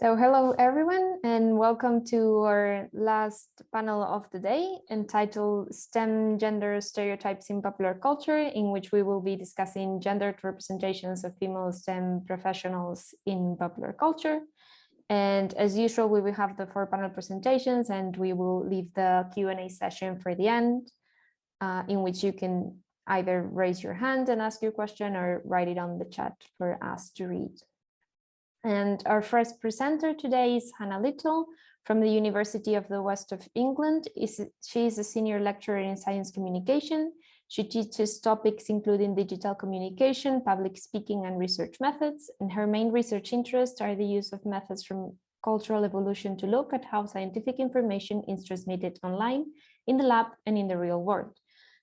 So hello everyone and welcome to our last panel of the day entitled STEM Gender Stereotypes in Popular Culture, in which we will be discussing gendered representations of female STEM professionals in popular culture. And as usual, we will have the 4 panel presentations and we will leave the Q&A session for the end, in which you can either raise your hand and ask your question or write it on the chat for us to read. And our first presenter today is Hannah Little from the University of the West of England. She is a senior lecturer in science communication. She teaches topics including digital communication, public speaking, and research methods. And her main research interests are the use of methods from cultural evolution to look at how scientific information is transmitted online, in the lab, and in the real world.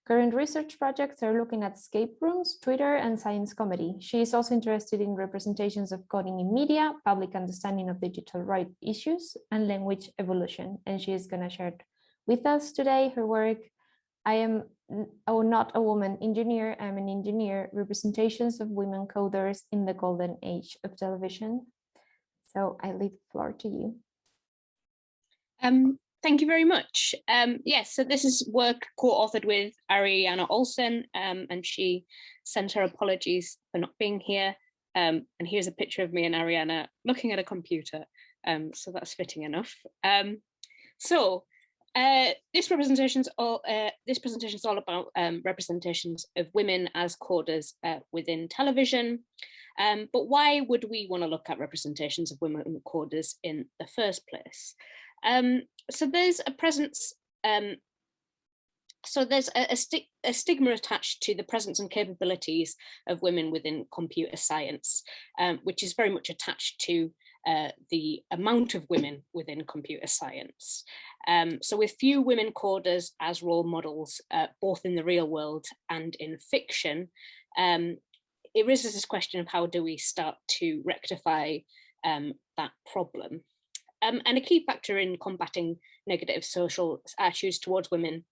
Current research projects are looking at escape rooms, Twitter, and science comedy. She is also interested in representations of coding in media, public understanding of digital rights issues, and language evolution. And she is going to share with us today her work. I am not a woman engineer, I'm an engineer, representations of women coders in the golden age of television. So I leave the floor to you. Thank you very much. Yes, so this is work co-authored with Ariana Olsen, and she sent her apologies for not being here. And here's a picture of me and Ariana looking at a computer, so that's fitting enough. This presentation is all about representations of women as coders within television. But why would we want to look at representations of women coders in the first place? So there's a presence, there's a stigma attached to the presence and capabilities of women within computer science, which is very much attached to the amount of women within computer science. So with few women coders as role models, both in the real world and in fiction, it raises this question of how do we start to rectify that problem. And a key factor in combating negative social attitudes towards women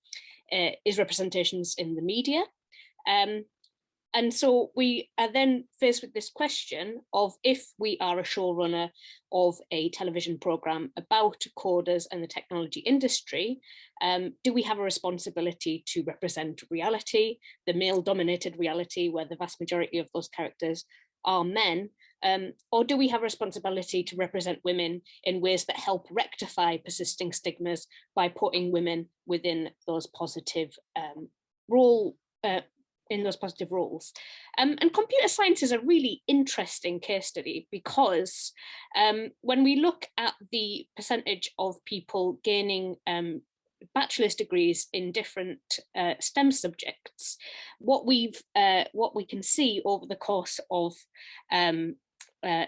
is representations in the media. And so we are then faced with this question of, if we are a showrunner of a television program about coders and the technology industry, do we have a responsibility to represent reality, the male-dominated reality where the vast majority of those characters are men? Or do we have a responsibility to represent women in ways that help rectify persisting stigmas by putting women within those positive roles? And computer science is a really interesting case study because when we look at the percentage of people gaining bachelor's degrees in different STEM subjects, what we can see over the course of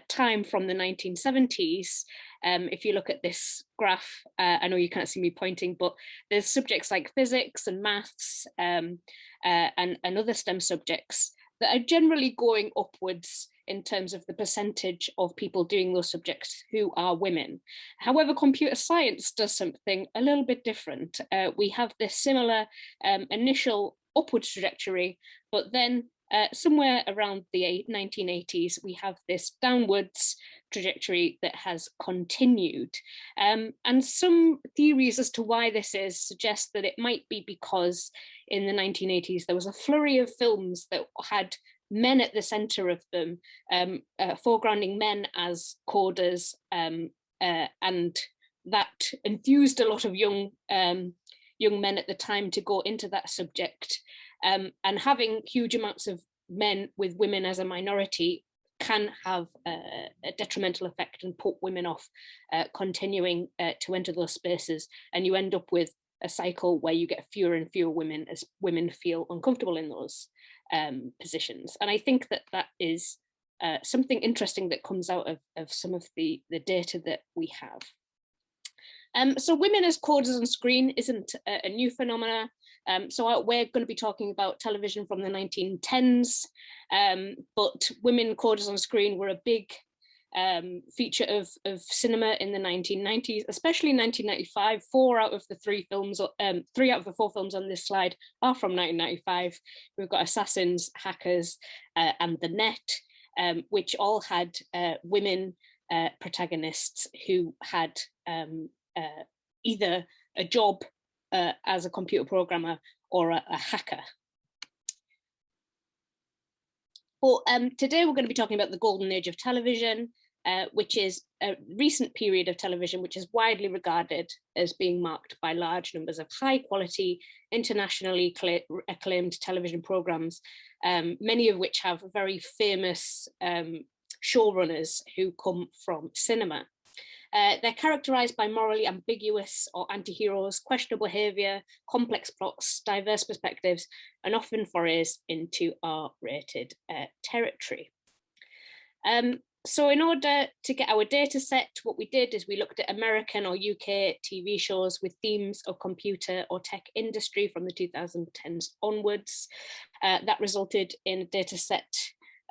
time from the 1970s, if you look at this graph, I know you can't see me pointing, but there's subjects like physics and maths and other STEM subjects that are generally going upwards in terms of the percentage of people doing those subjects who are women. However, computer science does something a little bit different. We have this similar initial upward trajectory, but then somewhere around the 1980s, we have this downwards trajectory that has continued. And some theories as to why this is suggest that it might be because in the 1980s, there was a flurry of films that had men at the center of them, foregrounding men as coders, and that enthused a lot of young men at the time to go into that subject. And having huge amounts of men with women as a minority can have a detrimental effect and put women off continuing to enter those spaces. And you end up with a cycle where you get fewer and fewer women as women feel uncomfortable in those positions. And I think that that is something interesting that comes out of some of the data that we have. So women as coders on screen isn't a new phenomena. So we're going to be talking about television from the 1910s, but women coders on screen were a big feature of cinema in the 1990s, especially in 1995. 3 out of the 4 films on this slide are from 1995. We've got Assassins, Hackers, and The Net, which all had women protagonists who had either a job as a computer programmer or a hacker. But today we're going to be talking about the golden age of television, which is a recent period of television which is widely regarded as being marked by large numbers of high quality, internationally acclaimed television programs, many of which have very famous showrunners who come from cinema. They're characterized by morally ambiguous or anti-heroes, questionable behavior, complex plots, diverse perspectives, and often forays into R-rated territory. So in order to get our data set, what we did is we looked at American or UK TV shows with themes of computer or tech industry from the 2010s onwards. That resulted in a data set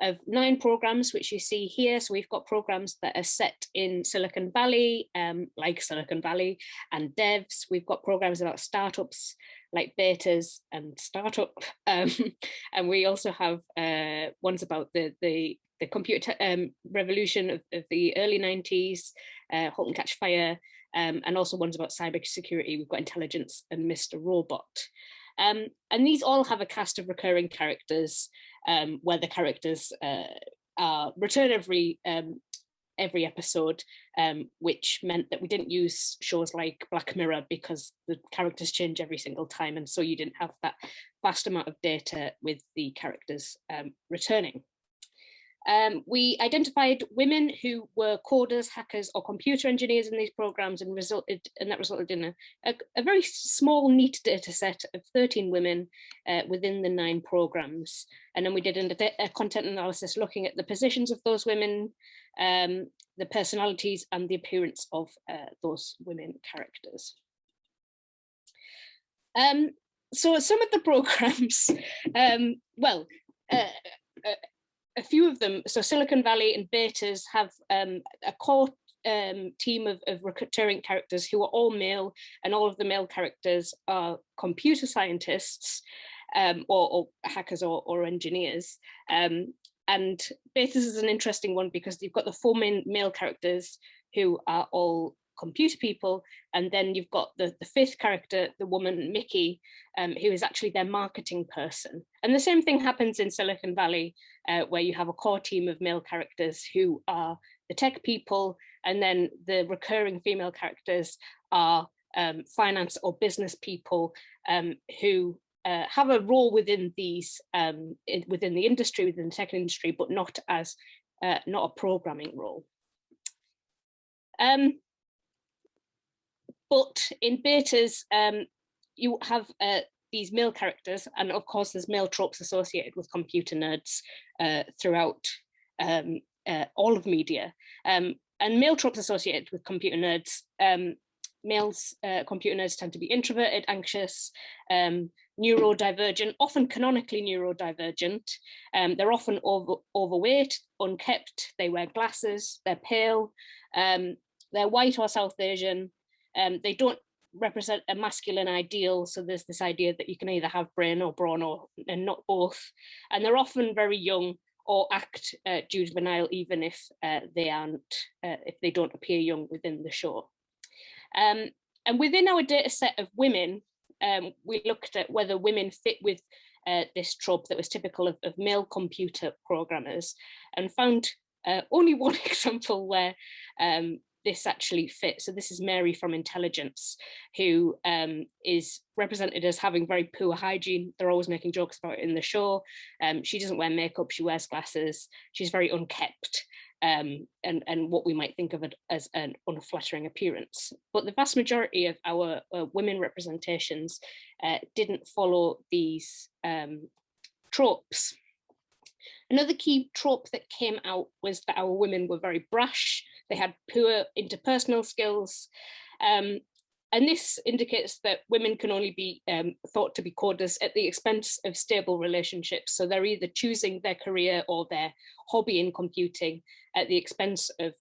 of 9 programs, which you see here. So we've got programs that are set in Silicon Valley, like Silicon Valley and devs. We've got programs about startups like betas and startup. And we also have ones about the computer revolution of the early 90s, Halt and Catch Fire, and also ones about cybersecurity. We've got Intelligence and Mr. Robot. And these all have a cast of recurring characters, where the characters are return every episode, which meant that we didn't use shows like Black Mirror because the characters change every single time, and so you didn't have that vast amount of data with the characters returning. We identified women who were coders, hackers, or computer engineers in these programs, and that resulted in a very small, neat data set of 13 women within the 9 programs. And then we did a content analysis looking at the positions of those women, the personalities, and the appearance of those women characters. So some of the programs, a few of them, so Silicon Valley and betas have a core team of recurring characters who are all male, and all of the male characters are computer scientists or hackers or engineers. And betas is an interesting one because you've got the 4 main male characters who are all computer people, and then you've got the 5th character, the woman Mickey, who is actually their marketing person. And the same thing happens in Silicon Valley, where you have a core team of male characters who are the tech people, and then the recurring female characters are finance or business people who have a role within these within the industry, within the tech industry, but not as not a programming role. But in betas, you have these male characters, and of course there's male tropes associated with computer nerds throughout all of media. And male tropes associated with computer nerds, computer nerds tend to be introverted, anxious, neurodivergent, often canonically neurodivergent. They're often overweight, unkempt, they wear glasses, they're pale, they're white or South Asian. They don't represent a masculine ideal, so there's this idea that you can either have brain or brawn and not both. And they're often very young or act juvenile, even if they don't appear young within the show. And within our data set of women, we looked at whether women fit with this trope that was typical of male computer programmers, and found only one example where this actually fits. So this is Mary from Intelligence, who is represented as having very poor hygiene. They're always making jokes about it in the show. She doesn't wear makeup, she wears glasses. She's very unkempt, and what we might think of it as an unflattering appearance. But the vast majority of our women representations didn't follow these tropes. Another key trope that came out was that our women were very brash. They had poor interpersonal skills. And this indicates that women can only be thought to be coders at the expense of stable relationships. So they're either choosing their career or their hobby in computing at the expense of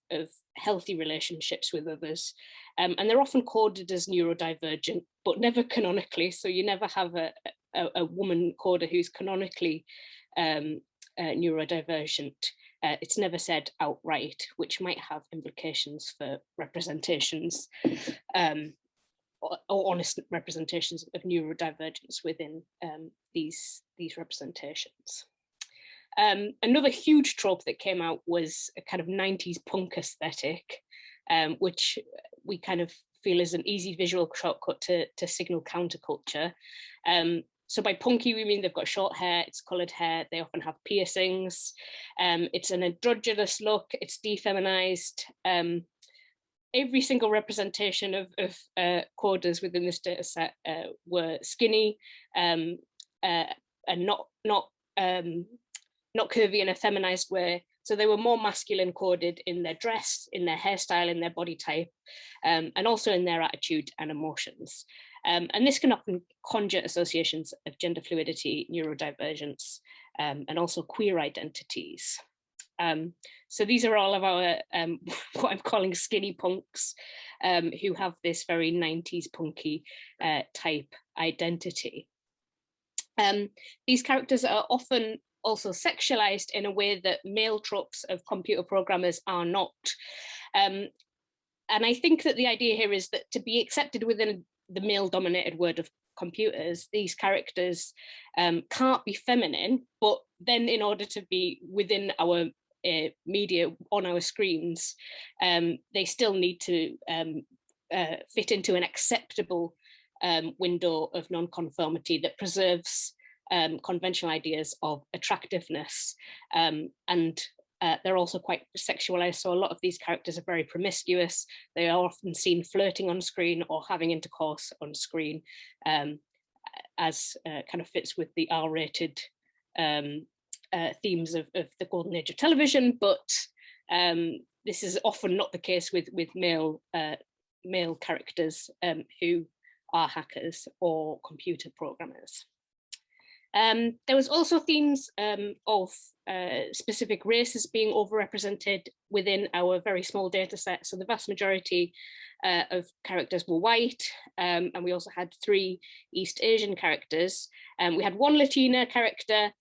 healthy relationships with others. And they're often coded as neurodivergent, but never canonically. So you never have a woman coder who's canonically neurodivergent. it's never said outright, which might have implications for representations or honest representations of neurodivergence within these representations. Another huge trope that came out was a kind of 90s punk aesthetic, which we kind of feel is an easy visual shortcut to signal counterculture. So by punky, we mean they've got short hair, it's coloured hair, they often have piercings, it's an androgynous look, it's defeminized. Every single representation of coders within this data set were skinny and not curvy in a feminized way. So they were more masculine coded in their dress, in their hairstyle, in their body type, and also in their attitude and emotions. And this can often conjure associations of gender fluidity, neurodivergence, and also queer identities. So these are all of our, what I'm calling skinny punks, who have this very 90s punky type identity. These characters are often also sexualized in a way that male tropes of computer programmers are not. And I think that the idea here is that to be accepted within the male-dominated world of computers, these characters can't be feminine, but then in order to be within our media on our screens, they still need to fit into an acceptable window of non-conformity that preserves conventional ideas of attractiveness, and they're also quite sexualized. So a lot of these characters are very promiscuous. They are often seen flirting on screen or having intercourse on screen, as kind of fits with the R-rated themes of the golden age of television. But this is often not the case with male characters who are hackers or computer programmers. There was also themes of specific races being overrepresented within our very small data set. So the vast majority of characters were white, and we also had 3 East Asian characters. We had 1 Latina character,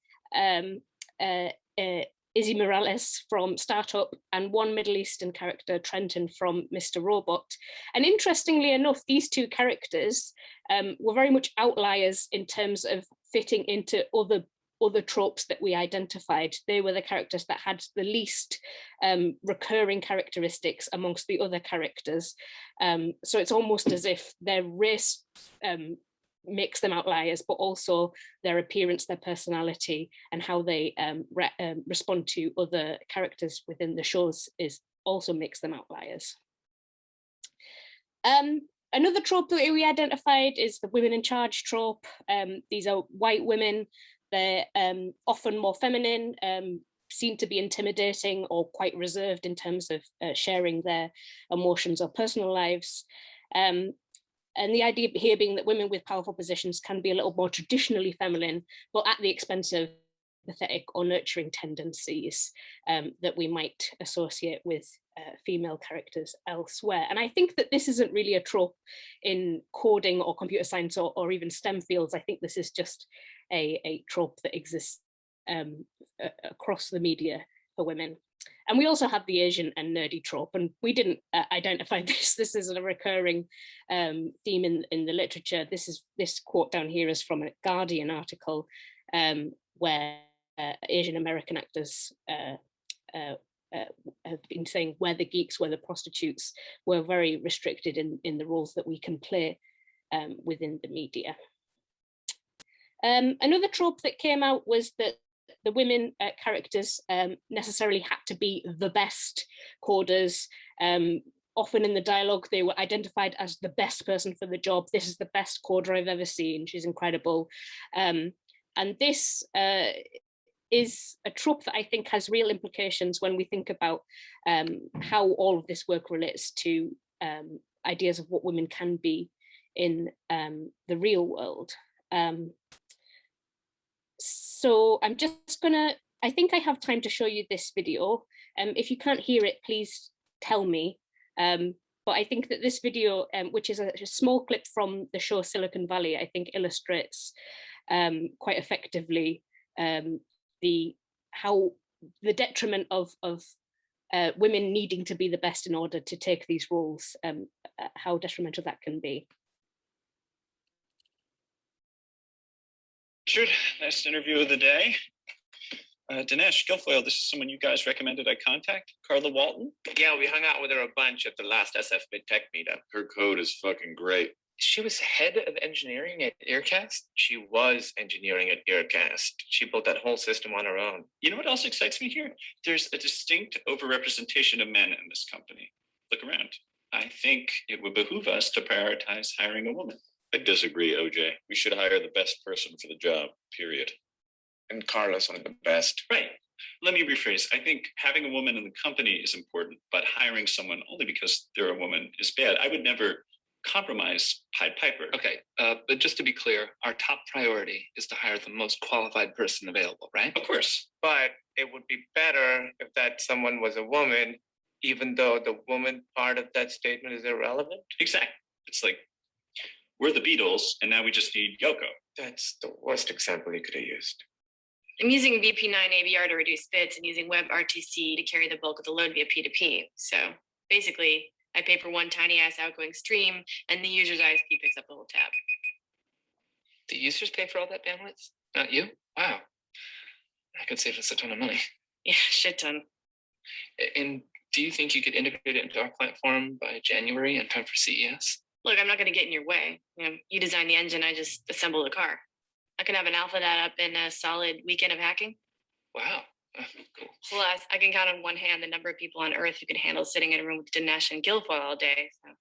Izzy Morales from Startup, and 1 Middle Eastern character, Trenton from Mr. Robot. And interestingly enough, these 2 characters were very much outliers in terms of fitting into other tropes that we identified. They were the characters that had the least recurring characteristics amongst the other characters. So it's almost as if their race makes them outliers, but also their appearance, their personality, and how they respond to other characters within the shows also makes them outliers. Another trope that we identified is the women in charge trope. These are white women. They're often more feminine, seem to be intimidating or quite reserved in terms of sharing their emotions or personal lives. And the idea here being that women with powerful positions can be a little more traditionally feminine, but at the expense of pathetic or nurturing tendencies that we might associate with female characters elsewhere. And I think that this isn't really a trope in coding or computer science or even STEM fields. I think this is just a trope that exists across the media for women. And we also have the Asian and nerdy trope, and we didn't identify this. This is a recurring theme in the literature. This quote down here is from a Guardian article where Asian American actors have been saying we're the geeks, we're the prostitutes. We're very restricted in the roles that we can play within the media. Another trope that came out was that the women characters necessarily had to be the best coders. Often in the dialogue, they were identified as the best person for the job. This is the best coder I've ever seen. She's incredible. And this is a trope that I think has real implications when we think about how all of this work relates to ideas of what women can be in the real world. So I'm just gonna, I think I have time to show you this video. If you can't hear it, please tell me. But I think that this video, which is a small clip from the show Silicon Valley, I think illustrates quite effectively how the detriment of women needing to be the best in order to take these roles, how detrimental that can be. Richard, nice interview of the day. Dinesh Guilfoyle, this is someone you guys recommended I contact. Carla Walton? Yeah, we hung out with her a bunch at the last SF Mid-Tech meetup. Her code is fucking great. She was head of engineering at Earcast? She was engineering at Earcast. She built that whole system on her own. You know what else excites me here? There's a distinct overrepresentation of men in this company. Look around. I think it would behoove us to prioritize hiring a woman. I disagree, OJ. We should hire the best person for the job, period. And Carla's one of the best. Right. Let me rephrase. I think having a woman in the company is important, but hiring someone only because they're a woman is bad. I would never compromise Pied Piper. Okay, but just to be clear, our top priority is to hire the most qualified person available, right? Of course. But it would be better if that someone was a woman, even though the woman part of that statement is irrelevant. Exactly. It's like, we're the Beatles, and now we just need Yoko. That's the worst example you could have used. I'm using VP9 ABR to reduce bits and using WebRTC to carry the bulk of the load via P2P. So basically, I pay for one tiny ass outgoing stream, and the user's ISP picks up the whole tab. The users pay for all that bandwidth? Not you? Wow. That could save us a ton of money. Yeah, shit ton. And do you think you could integrate it into our platform by January in time for CES? Look, I'm not going to get in your way. You design the engine, I just assemble the car. I can have an alpha that up in a solid weekend of hacking. Wow. Cool. Plus, I can count on one hand the number of people on Earth who can handle sitting in a room with Dinesh and Guilfoyle all day. So.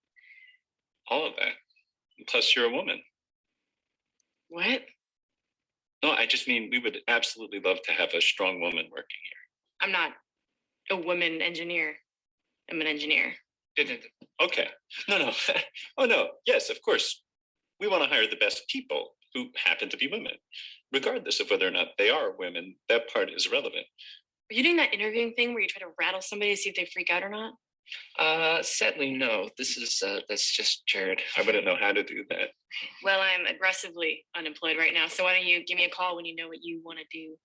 All of that. Plus, you're a woman. What? No, I just mean we would absolutely love to have a strong woman working here. I'm not a woman engineer. I'm an engineer. Okay. No. Oh, no. Yes, of course. We want to hire the best people who happen to be women. Regardless of whether or not they are women, that part is relevant. Are you doing that interviewing thing where you try to rattle somebody to see if they freak out or not? Sadly, no. That's just Jared. I wouldn't know how to do that. Well, I'm aggressively unemployed right now, so why don't you give me a call when you know what you want to do?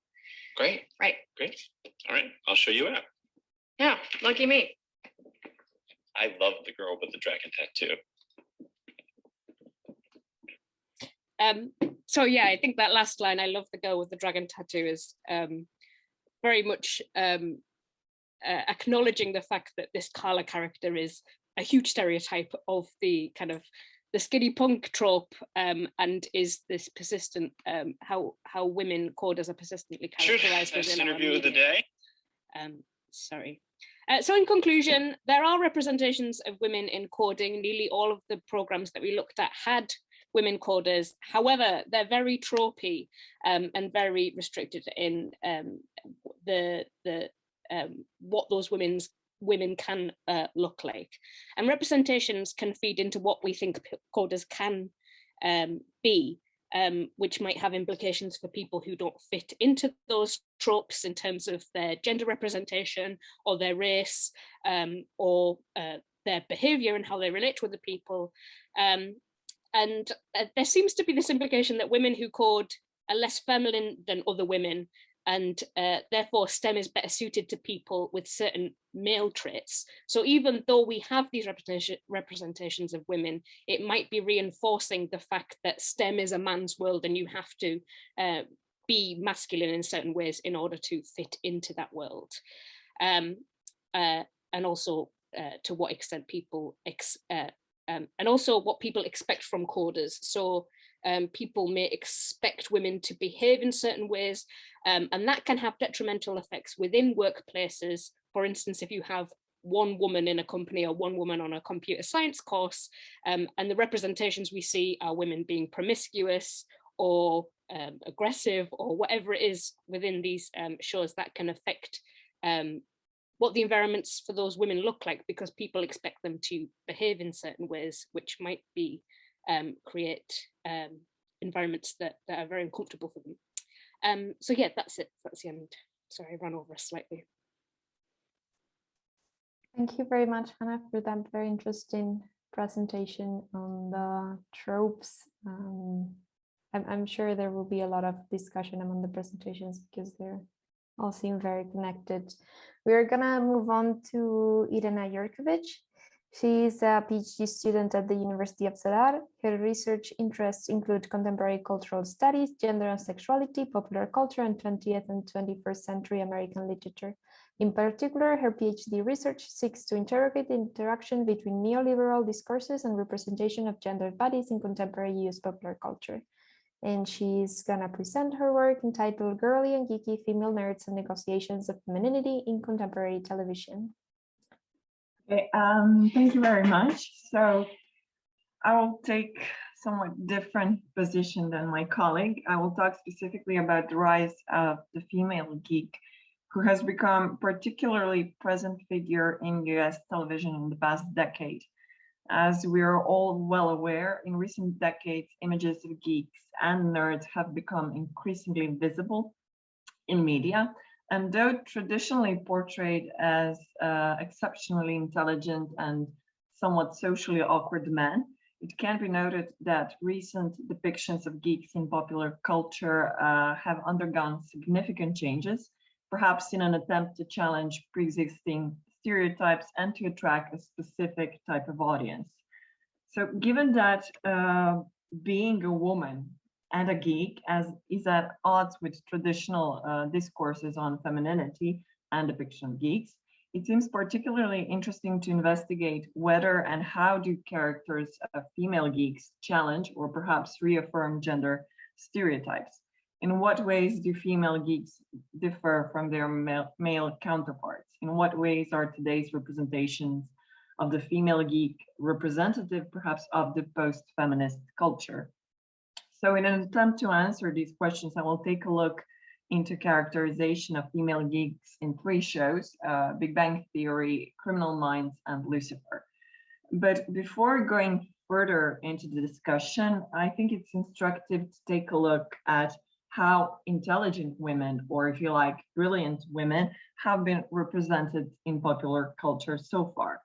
Great. Right. Great. All right. I'll show you out. Yeah, lucky me. I love the girl with the dragon tattoo. So yeah, I think that last line, I love the girl with the dragon tattoo, is very much acknowledging the fact that this Carla character is a huge stereotype of the kind of the skinny punk trope, and is this persistent, how women coders are persistently characterized within our interview of the media. day. So in conclusion, there are representations of women in coding. Nearly all of the programs that we looked at had women coders. However, they're very tropey and very restricted in what those women can look like. And representations can feed into what we think coders can be, which might have implications for people who don't fit into those tropes in terms of their gender representation or their race, or their behavior and how they relate to other people. And there seems to be this implication that women who code are less feminine than other women, and therefore STEM is better suited to people with certain male traits. So even though we have these representations of women, it might be reinforcing the fact that STEM is a man's world and you have to be masculine in certain ways in order to fit into that world. And also to what extent people and also what people expect from coders. So people may expect women to behave in certain ways, and that can have detrimental effects within workplaces. For instance, if you have one woman in a company or one woman on a computer science course, and the representations we see are women being promiscuous or aggressive or whatever it is within these shows, that can affect what the environments for those women look like, because people expect them to behave in certain ways, which might be create environments that are very uncomfortable for them. So yeah, that's it. That's the end. Sorry, I ran over slightly. Thank you very much, Hannah, for that very interesting presentation on the tropes. I'm sure there will be a lot of discussion among the presentations because they're all seem very connected. We're gonna move on to Irena Jurković. She's a PhD student at the University of Zadar. Her research interests include contemporary cultural studies, gender and sexuality, popular culture, and 20th and 21st century American literature. In particular, her PhD research seeks to interrogate the interaction between neoliberal discourses and representation of gendered bodies in contemporary US popular culture. And she's gonna present her work entitled Girly and Geeky, Female Nerds and Negotiations of Femininity in Contemporary Television. Okay, thank you very much. So I will take somewhat different position than my colleague. I will talk specifically about the rise of the female geek, who has become particularly present figure in US television in the past decade. As we are all well aware, in recent decades, images of geeks and nerds have become increasingly visible in media. And though traditionally portrayed as exceptionally intelligent and somewhat socially awkward men, it can be noted that recent depictions of geeks in popular culture have undergone significant changes, perhaps in an attempt to challenge pre-existing stereotypes and to attract a specific type of audience. So given that being a woman and a geek is at odds with traditional discourses on femininity and depiction of geeks, it seems particularly interesting to investigate whether and how do characters of female geeks challenge or perhaps reaffirm gender stereotypes. In what ways do female geeks differ from their male counterparts? In what ways are today's representations of the female geek representative perhaps of the post-feminist culture? So in an attempt to answer these questions, I will take a look into characterization of female geeks in 3 shows, Big Bang Theory, Criminal Minds, and Lucifer. But before going further into the discussion, I think it's instructive to take a look at how intelligent women, or if you like, brilliant women, have been represented in popular culture so far.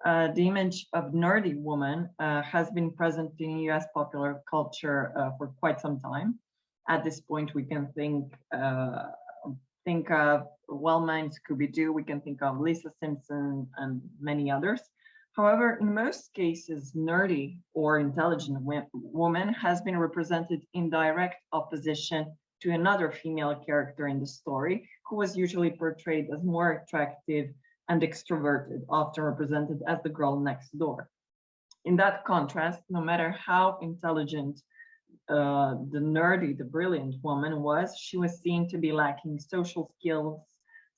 The image of nerdy woman has been present in US popular culture for quite some time. At this point, we can think of well-known Scooby-Doo, we can think of Lisa Simpson and many others. However, in most cases, nerdy or intelligent woman has been represented in direct opposition to another female character in the story, who was usually portrayed as more attractive and extroverted, often represented as the girl next door. In that contrast, no matter how intelligent the brilliant woman was, she was seen to be lacking social skills,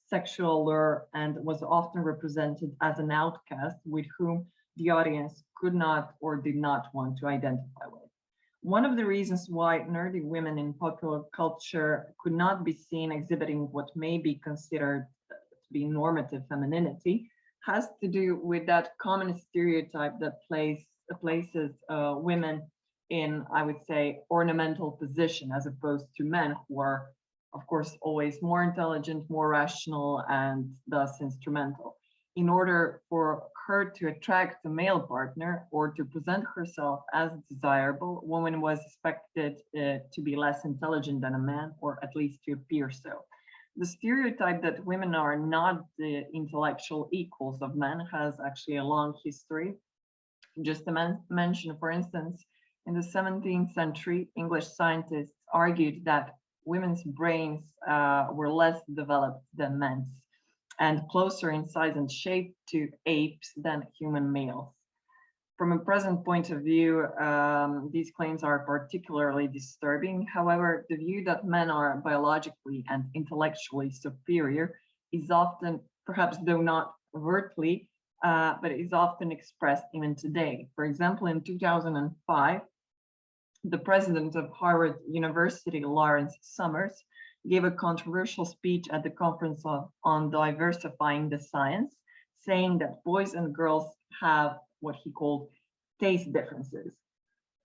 sexual allure, and was often represented as an outcast with whom the audience could not or did not want to identify with. One of the reasons why nerdy women in popular culture could not be seen exhibiting what may be considered be normative femininity has to do with that common stereotype that places women in, I would say, ornamental position as opposed to men who are, of course, always more intelligent, more rational, and thus instrumental. In order for her to attract a male partner or to present herself as desirable, a woman was expected to be less intelligent than a man, or at least to appear so. The stereotype that women are not the intellectual equals of men has actually a long history. Just to mention, for instance, in the 17th century, English scientists argued that women's brains were less developed than men's and closer in size and shape to apes than human males. From a present point of view, these claims are particularly disturbing. However, the view that men are biologically and intellectually superior is often, perhaps though not overtly, but is often expressed even today. For example, in 2005, the president of Harvard University, Lawrence Summers, gave a controversial speech at the conference on diversifying the science, saying that boys and girls have what he called taste differences,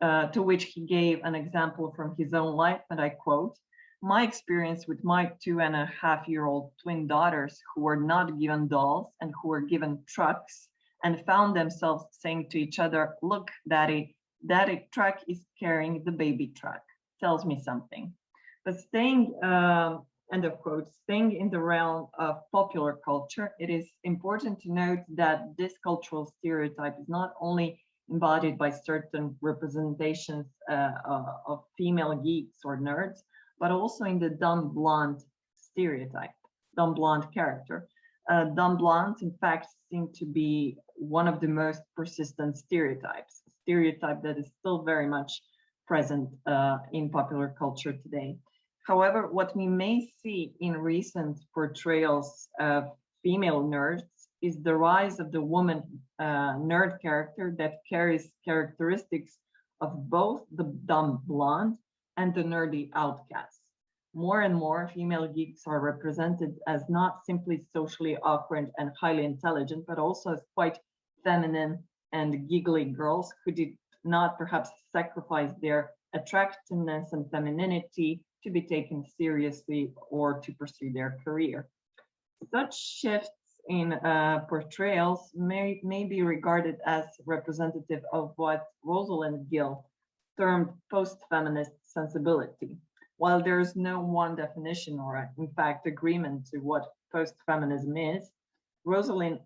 to which he gave an example from his own life, and I quote, "My experience with my 2.5-year-old twin daughters who were not given dolls and who were given trucks and found themselves saying to each other, 'Look, Daddy, Daddy truck is carrying the baby truck,' tells me something." But staying End of quote. Staying in the realm of popular culture, it is important to note that this cultural stereotype is not only embodied by certain representations of female geeks or nerds, but also in the dumb blonde stereotype, dumb blonde character. Dumb blondes, in fact, seem to be one of the most persistent stereotypes, a stereotype that is still very much present in popular culture today. However, what we may see in recent portrayals of female nerds is the rise of the woman nerd character that carries characteristics of both the dumb blonde and the nerdy outcast. More and more female geeks are represented as not simply socially awkward and highly intelligent, but also as quite feminine and giggly girls who did not perhaps sacrifice their attractiveness and femininity to be taken seriously or to pursue their career. Such shifts in portrayals may be regarded as representative of what Rosalind Gill termed post-feminist sensibility. While there is no one definition or, in fact, agreement to what post-feminism is, Rosalind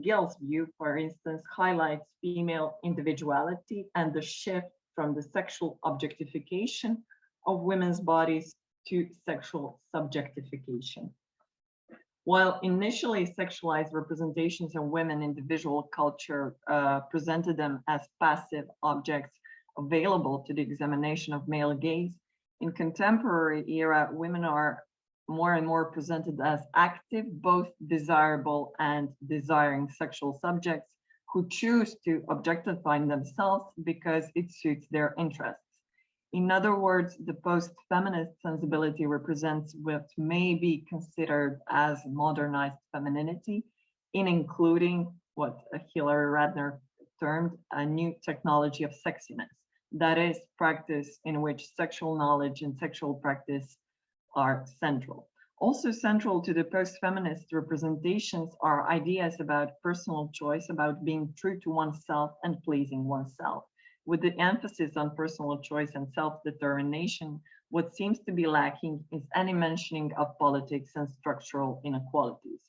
Gill's view, for instance, highlights female individuality and the shift from the sexual objectification of women's bodies to sexual subjectification. While initially sexualized representations of women in the visual culture presented them as passive objects available to the examination of male gaze, in contemporary era, women are more and more presented as active, both desirable and desiring sexual subjects who choose to objectify themselves because it suits their interests. In other words, the post-feminist sensibility represents what may be considered as modernized femininity, in including what Hilary Radner termed a new technology of sexiness. That is, practice in which sexual knowledge and sexual practice are central. Also central to the post-feminist representations are ideas about personal choice, about being true to oneself and pleasing oneself. With the emphasis on personal choice and self-determination, what seems to be lacking is any mentioning of politics and structural inequalities.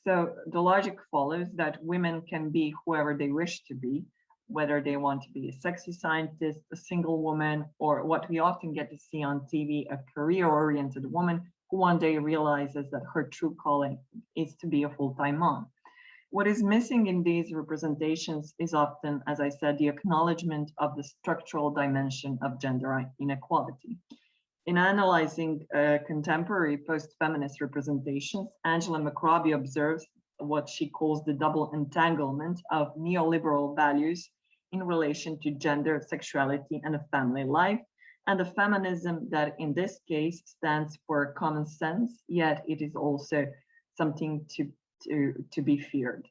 So the logic follows that women can be whoever they wish to be, whether they want to be a sexy scientist, a single woman, or what we often get to see on TV, a career-oriented woman who one day realizes that her true calling is to be a full-time mom. What is missing in these representations is often, as I said, the acknowledgement of the structural dimension of gender inequality. In analyzing contemporary post-feminist representations, Angela McRobbie observes what she calls the double entanglement of neoliberal values in relation to gender, sexuality, and a family life, and a feminism that in this case stands for common sense, yet it is also something to be feared.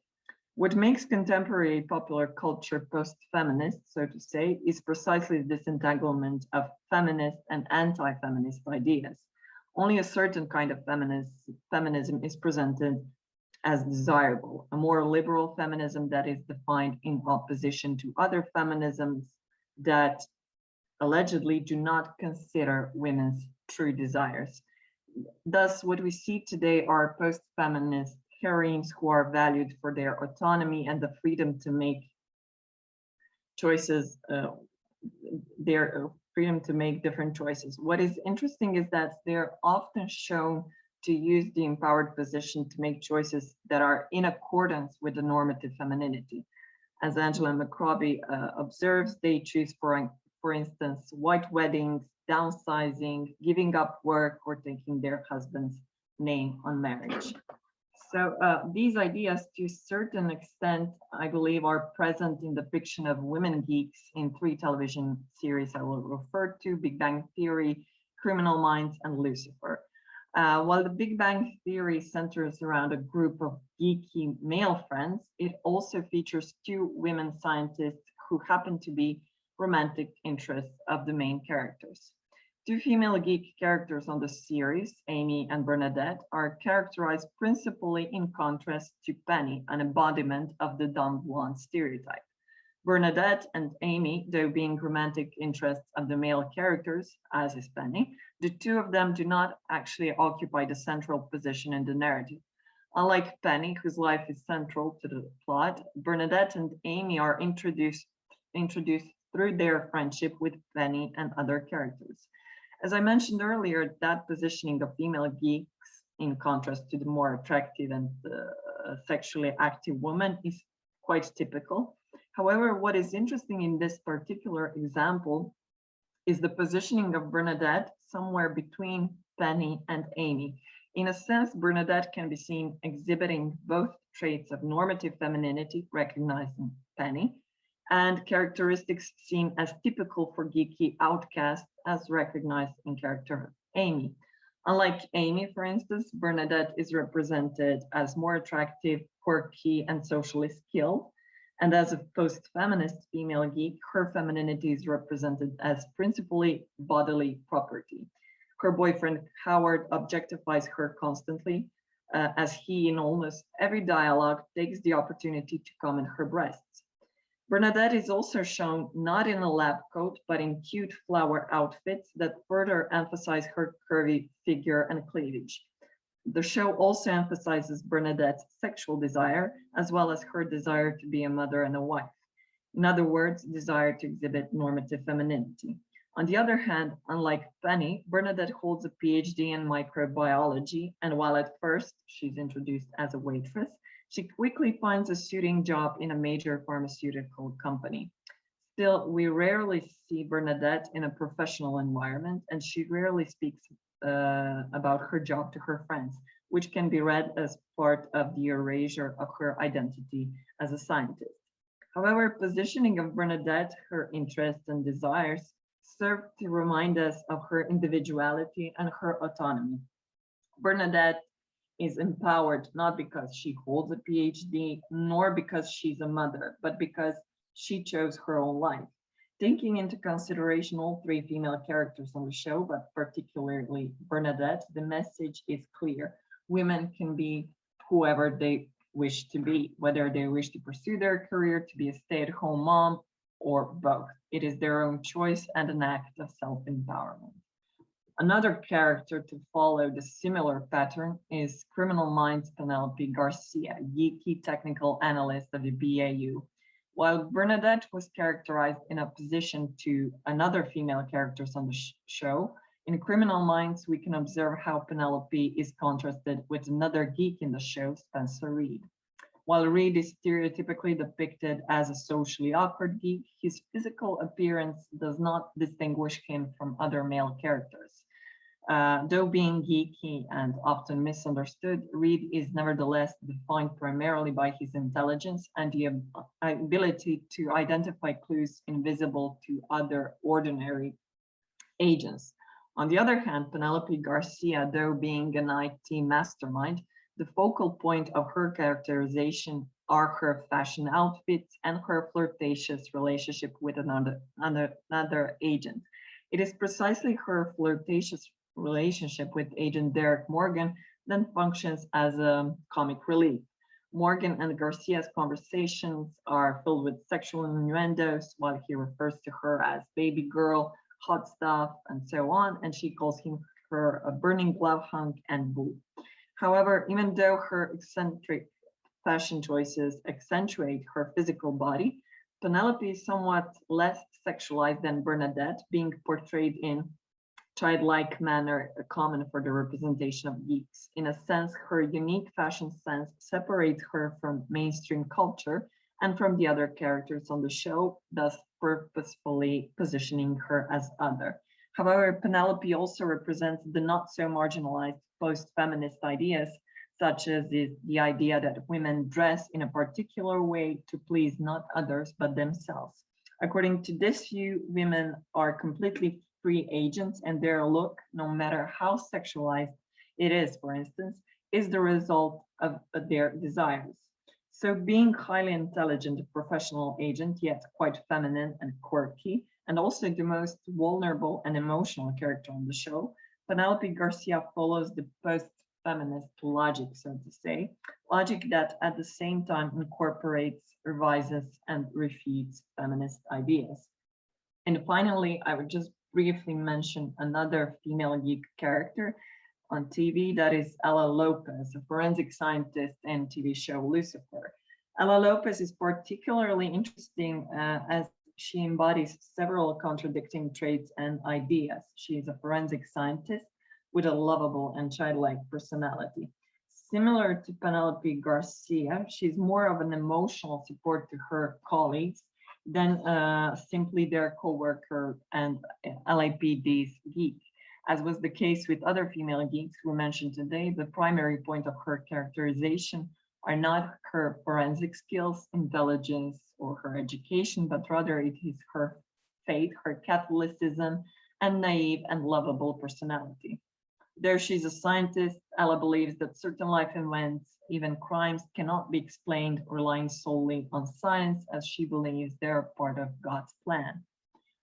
What makes contemporary popular culture post-feminist, so to say, is precisely this entanglement of feminist and anti-feminist ideas. Only a certain kind of feminism is presented as desirable, a more liberal feminism that is defined in opposition to other feminisms that allegedly do not consider women's true desires. Thus, what we see today are post-feminist heroines who are valued for their autonomy and the freedom to make choices, their freedom to make different choices. What is interesting is that they're often shown to use the empowered position to make choices that are in accordance with the normative femininity. As Angela McRobbie observes, they choose, for instance, white weddings, downsizing, giving up work, or taking their husband's name on marriage. So these ideas, to a certain extent, I believe, are present in the fiction of women geeks in 3 television series I will refer to: Big Bang Theory, Criminal Minds, and Lucifer. While the Big Bang Theory centers around a group of geeky male friends, it also features 2 women scientists who happen to be romantic interests of the main characters. 2 female geek characters on the series, Amy and Bernadette, are characterized principally in contrast to Penny, an embodiment of the dumb blonde stereotype. Bernadette and Amy, though being romantic interests of the male characters, as is Penny, the two of them do not actually occupy the central position in the narrative. Unlike Penny, whose life is central to the plot, Bernadette and Amy are introduced through their friendship with Penny and other characters. As I mentioned earlier, that positioning of female geeks in contrast to the more attractive and sexually active woman is quite typical. However, what is interesting in this particular example is the positioning of Bernadette somewhere between Penny and Amy. In a sense, Bernadette can be seen exhibiting both traits of normative femininity, recognized in Penny, and characteristics seen as typical for geeky outcasts as recognized in character Amy. Unlike Amy, for instance, Bernadette is represented as more attractive, quirky, and socially skilled. And as a post-feminist female geek, her femininity is represented as principally bodily property. Her boyfriend, Howard, objectifies her constantly, as he, in almost every dialogue, takes the opportunity to comment her breasts. Bernadette is also shown not in a lab coat, but in cute flower outfits that further emphasize her curvy figure and cleavage. The show also emphasizes Bernadette's sexual desire, as well as her desire to be a mother and a wife. In other words, desire to exhibit normative femininity. On the other hand, unlike Penny, Bernadette holds a PhD in microbiology, and while at first she's introduced as a waitress, she quickly finds a suiting job in a major pharmaceutical company. Still, we rarely see Bernadette in a professional environment, and she rarely speaks about her job to her friends, which can be read as part of the erasure of her identity as a scientist. However, positioning of Bernadette, her interests and desires, serve to remind us of her individuality and her autonomy. Bernadette is empowered not because she holds a PhD, nor because she's a mother, but because she chose her own life. Taking into consideration all three female characters on the show, but particularly Bernadette, the message is clear. Women can be whoever they wish to be, whether they wish to pursue their career, to be a stay-at-home mom, or both. It is their own choice and an act of self-empowerment. Another character to follow the similar pattern is Criminal Minds Penelope Garcia, geeky technical analyst of the BAU. While Bernadette was characterized in opposition to another female characters on the show, in Criminal Minds, we can observe how Penelope is contrasted with another geek in the show, Spencer Reed. While Reed is stereotypically depicted as a socially awkward geek, his physical appearance does not distinguish him from other male characters. Though being geeky and often misunderstood, Reed is nevertheless defined primarily by his intelligence and the ability to identify clues invisible to other ordinary agents. On the other hand, Penelope Garcia, though being an IT mastermind, the focal point of her characterization are her fashion outfits and her flirtatious relationship with another agent. It is precisely her flirtatious relationship with Agent Derek Morgan that functions as a comic relief. Morgan and Garcia's conversations are filled with sexual innuendos, while he refers to her as baby girl, hot stuff, and so on, and she calls her a burning glove hunk and boo. However, even though her eccentric fashion choices accentuate her physical body, Penelope is somewhat less sexualized than Bernadette, being portrayed in childlike manner common for the representation of geeks. In a sense, her unique fashion sense separates her from mainstream culture and from the other characters on the show, thus purposefully positioning her as other. However, Penelope also represents the not so marginalized post-feminist ideas, such as the idea that women dress in a particular way to please not others but themselves. According to this view, women are completely free agents, and their look, no matter how sexualized it is, for instance, is the result of their desires. So being highly intelligent, professional agent, yet quite feminine and quirky, and also the most vulnerable and emotional character on the show, Penelope Garcia follows the feminist logic, so to say, logic that at the same time incorporates, revises, and refutes feminist ideas. And finally, I would just briefly mention another female geek character on TV, that is Ella Lopez, a forensic scientist in TV show Lucifer. Ella Lopez is particularly interesting as she embodies several contradicting traits and ideas. She is a forensic scientist with a lovable and childlike personality. Similar to Penelope Garcia, she's more of an emotional support to her colleagues than simply their co-worker and LAPD's geek. As was the case with other female geeks we mentioned today, the primary point of her characterization are not her forensic skills, intelligence, or her education, but rather it is her faith, her Catholicism, and naive and lovable personality. There she's a scientist, Ella believes that certain life events, even crimes, cannot be explained relying solely on science, as she believes they're part of God's plan.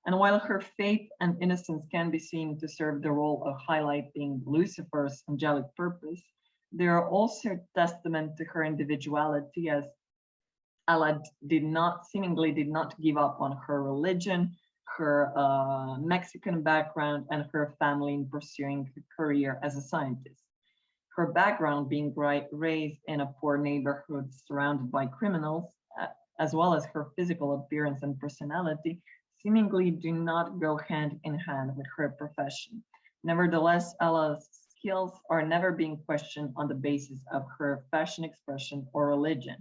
And while her faith and innocence can be seen to serve the role of highlighting Lucifer's angelic purpose, they are also testament to her individuality, as Ella seemingly did not give up on her religion, her Mexican background, and her family in pursuing a career as a scientist. Her background, being raised in a poor neighborhood surrounded by criminals, as well as her physical appearance and personality, seemingly do not go hand in hand with her profession. Nevertheless, Ella's skills are never being questioned on the basis of her fashion expression or religion.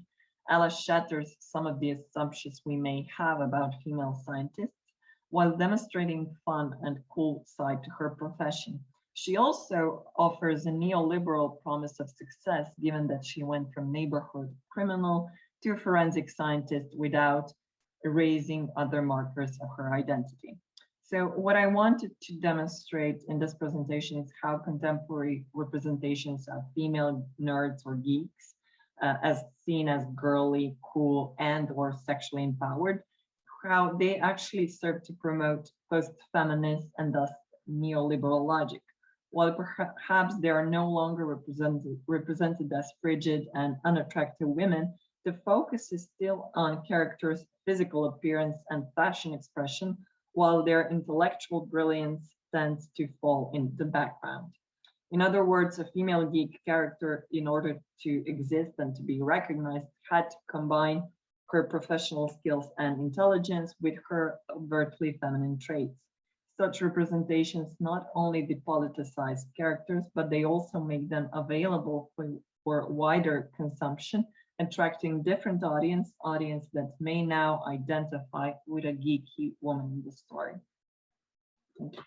Ella shatters some of the assumptions we may have about female scientists while demonstrating fun and cool side to her profession. She also offers a neoliberal promise of success, given that she went from neighborhood criminal to forensic scientist without erasing other markers of her identity. So what I wanted to demonstrate in this presentation is how contemporary representations of female nerds or geeks, as seen as girly, cool, and or sexually empowered, how they actually serve to promote post-feminist and thus neoliberal logic. While perhaps they are no longer represented as frigid and unattractive women, the focus is still on characters' physical appearance and fashion expression, while their intellectual brilliance tends to fall in the background. In other words, a female geek character, in order to exist and to be recognized, had to combine her professional skills and intelligence with her overtly feminine traits. Such representations not only depoliticize characters, but they also make them available for wider consumption, attracting different audience that may now identify with a geeky woman in the story. Thank you.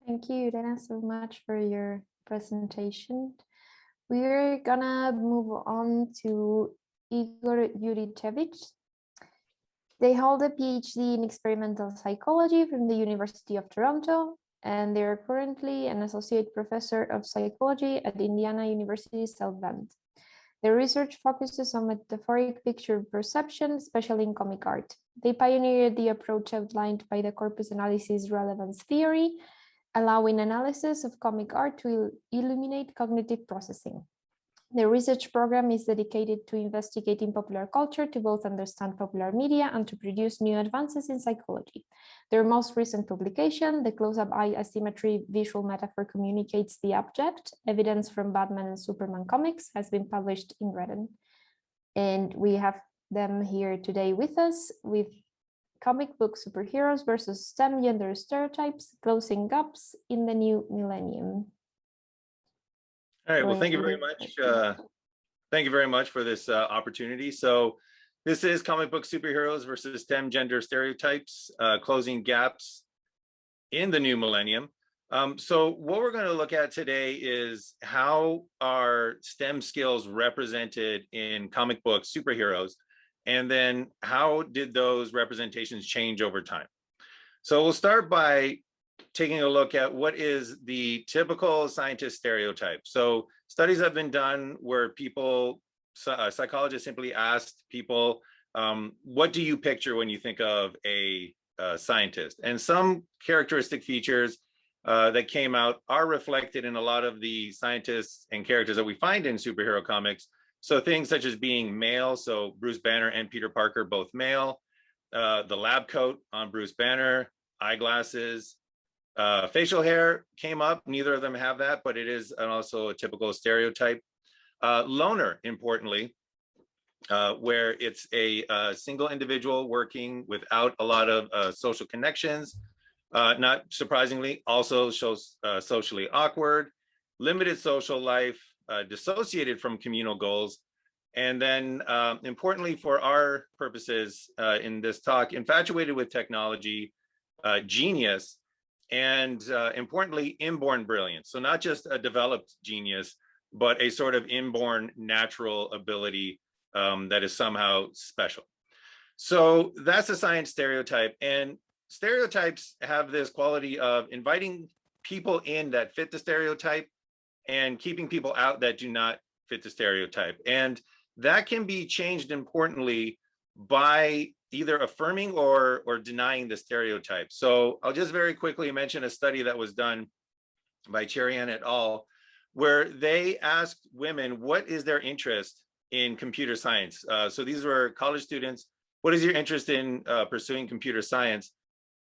Thank you, Irena, so much for your presentation. We're gonna move on to Igor Juricevic. They hold a PhD in experimental psychology from the University of Toronto, and they are currently an associate professor of psychology at Indiana University South Bend. Their research focuses on metaphoric picture perception, especially in comic art. They pioneered the approach outlined by the corpus analysis relevance theory, allowing analysis of comic art to illuminate cognitive processing. The research program is dedicated to investigating popular culture to both understand popular media and to produce new advances in psychology. Their most recent publication, The Close-Up Eye Asymmetry Visual Metaphor Communicates the Object, Evidence from Batman and Superman Comics, has been published in Redden. And we have them here today with us with Comic Book Superheroes versus STEM Gender Stereotypes, Closing Gaps in the New Millennium. All right, well, thank you very much. Thank you very much for this opportunity. So this is Comic Book Superheroes versus STEM Gender Stereotypes, Closing Gaps in the New Millennium. So what we're going to look at today is how are STEM skills represented in comic book superheroes, and then how did those representations change over time? So we'll start by taking a look at what is the typical scientist stereotype. So studies have been done where people, psychologists simply asked people, what do you picture when you think of a scientist? And some characteristic features that came out are reflected in a lot of the scientists and characters that we find in superhero comics. So things such as being male, so Bruce Banner and Peter Parker, both male, the lab coat on Bruce Banner, eyeglasses, facial hair came up. Neither of them have that, but it is also a typical stereotype. Loner, importantly, where it's a single individual working without a lot of social connections. Not surprisingly, also shows socially awkward, limited social life, dissociated from communal goals, and then importantly for our purposes in this talk, infatuated with technology, genius, and importantly, inborn brilliance. So not just a developed genius, but a sort of inborn natural ability that is somehow special. So that's a science stereotype. And stereotypes have this quality of inviting people in that fit the stereotype and keeping people out that do not fit the stereotype. And that can be changed importantly by either affirming or denying the stereotype. So I'll just very quickly mention a study that was done by Ariana et al., where they asked women, what is their interest in computer science? So these were college students. What is your interest in pursuing computer science?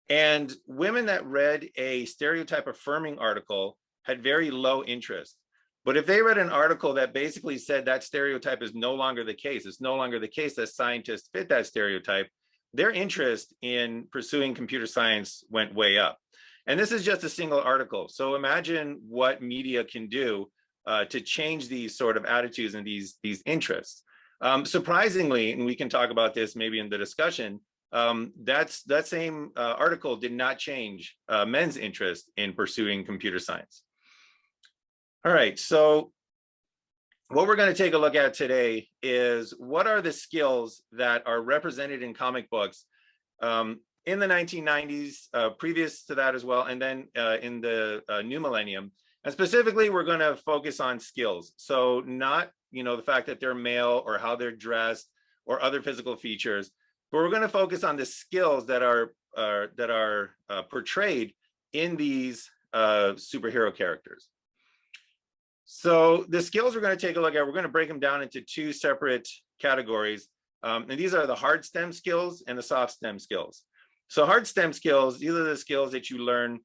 And women that read a stereotype affirming article had very low interest. But if they read an article that basically said that stereotype is no longer the case, it's no longer the case that scientists fit that stereotype, their interest in pursuing computer science went way up. And this is just a single article. So imagine what media can do to change these sort of attitudes and these interests. Surprisingly, and we can talk about this maybe in the discussion, that same article did not change men's interest in pursuing computer science. All right, so what we're going to take a look at today is what are the skills that are represented in comic books in the 1990s, previous to that as well, and then in the new millennium. And specifically, we're going to focus on skills. So not, the fact that they're male or how they're dressed or other physical features, but we're going to focus on the skills that are portrayed in these superhero characters. So the skills we're going to take a look at, we're going to break them down into two separate categories. And these are the hard STEM skills and the soft STEM skills. So hard STEM skills, these are the skills that you learn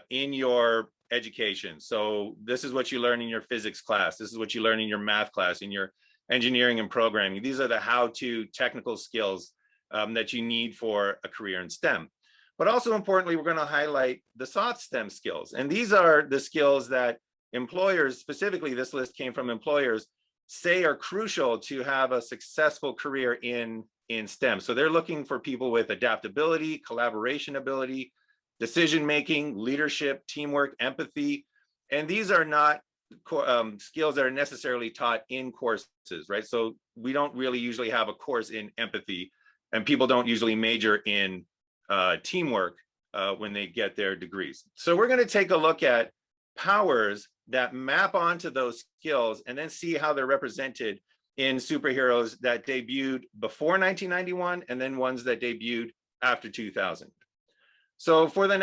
in your education. So this is what you learn in your physics class. This is what you learn in your math class, in your engineering and programming. These are the how-to technical skills that you need for a career in STEM. But also importantly, we're going to highlight the soft STEM skills. And these are the skills that employers, specifically this list came from employers, say are crucial to have a successful career in STEM. So they're looking for people with adaptability, collaboration ability, decision-making, leadership, teamwork, empathy. And these are not skills that are necessarily taught in courses, right? So we don't really usually have a course in empathy, and people don't usually major in teamwork when they get their degrees. So we're going to take a look at powers that map onto those skills and then see how they're represented in superheroes that debuted before 1991 and then ones that debuted after 2000. So for the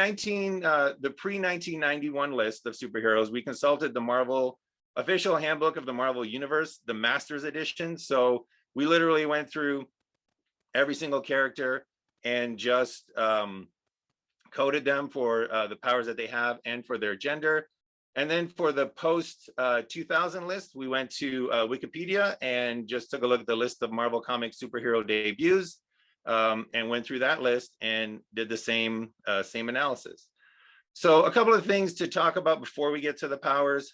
pre-1991 list of superheroes, we consulted the Marvel official handbook of the Marvel Universe, the Masters Edition. So we literally went through every single character and just coded them for the powers that they have and for their gender. And then for the post 2000 list, we went to Wikipedia and just took a look at the list of Marvel Comics superhero debuts and went through that list and did the same analysis. So a couple of things to talk about before we get to the powers.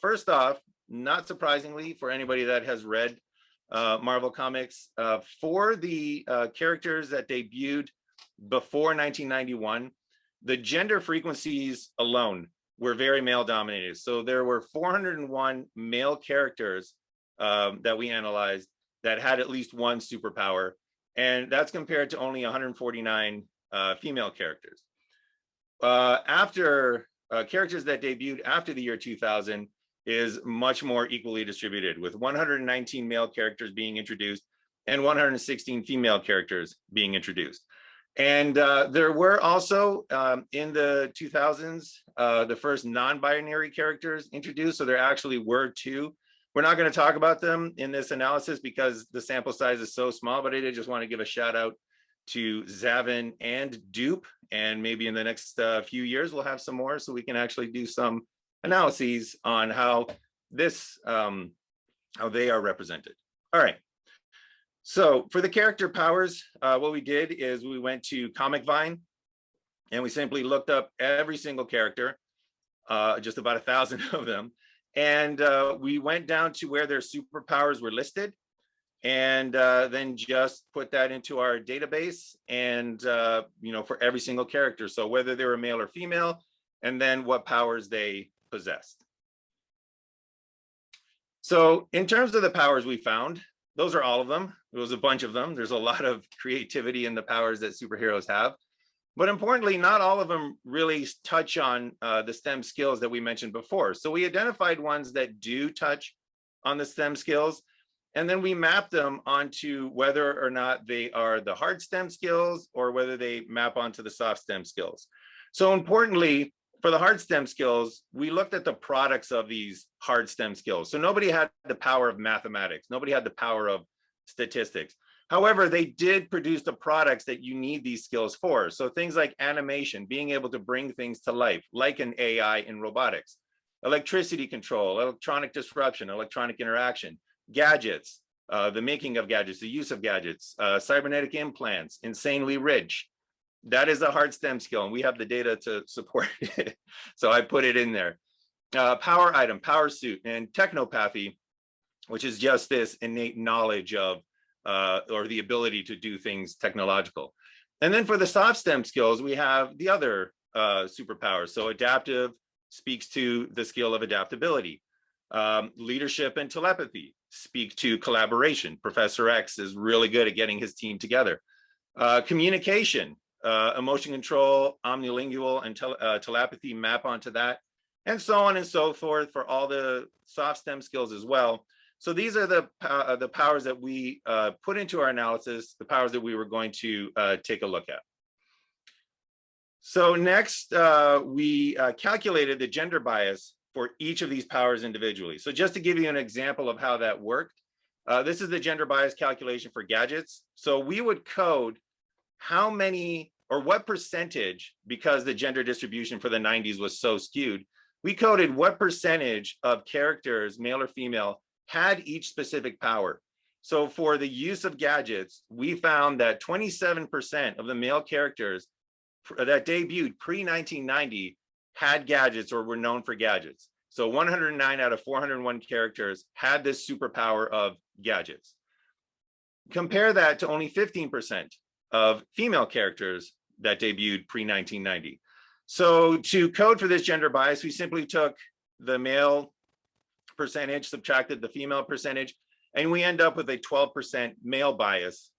First off, not surprisingly for anybody that has read Marvel Comics, for the characters that debuted before 1991, the gender frequencies alone were very male dominated. So there were 401 male characters that we analyzed that had at least one superpower. And that's compared to only 149 female characters. After characters that debuted after the year 2000 is much more equally distributed, with 119 male characters being introduced and 116 female characters being introduced. And there were also in the 2000s, the first non-binary characters introduced. So there actually were two. We're not going to talk about them in this analysis because the sample size is so small, but I did just want to give a shout out to Zavin and Dupe. And maybe in the next few years, we'll have some more so we can actually do some analyses on how this, how they are represented. All right. So for the character powers, what we did is we went to Comic Vine and we simply looked up every single character, just about 1,000 of them. And we went down to where their superpowers were listed and then just put that into our database and, you know, for every single character. So whether they were male or female, and then what powers they possessed. So in terms of the powers we found, those are all of them. There was a bunch of them. There's a lot of creativity in the powers that superheroes have. But importantly, not all of them really touch on the STEM skills that we mentioned before. So we identified ones that do touch on the STEM skills, and then we mapped them onto whether or not they are the hard STEM skills or whether they map onto the soft STEM skills. So importantly, for the hard STEM skills, we looked at the products of these hard STEM skills. So nobody had the power of mathematics. Nobody had the power of statistics. However, they did produce the products that you need these skills for. So things like animation, being able to bring things to life, like an AI in robotics, electricity control, electronic disruption, electronic interaction, gadgets, the making of gadgets, the use of gadgets, cybernetic implants, insanely rich. That is a hard STEM skill, and we have the data to support it. So I put it in there. Power item, power suit, and technopathy, which is just this innate knowledge of, or the ability to do things technological. And then for the soft STEM skills, we have the other superpowers. So adaptive speaks to the skill of adaptability. Leadership and telepathy speak to collaboration. Professor X is really good at getting his team together. Communication, emotion control, omnilingual, and telepathy map onto that, and so on and so forth for all the soft STEM skills as well. So these are the powers that we put into our analysis, the powers that we were going to take a look at. So next, we calculated the gender bias for each of these powers individually. So just to give you an example of how that worked, this is the gender bias calculation for gadgets. So we would code how many or what percentage, because the gender distribution for the 90s was so skewed, we coded what percentage of characters, male or female, had each specific power. So for the use of gadgets, we found that 27% of the male characters that debuted pre-1990 had gadgets or were known for gadgets. So 109 out of 401 characters had this superpower of gadgets. Compare that to only 15% of female characters that debuted pre-1990. So to code for this gender bias, we simply took the male percentage, subtracted the female percentage, and we end up with a 12% male bias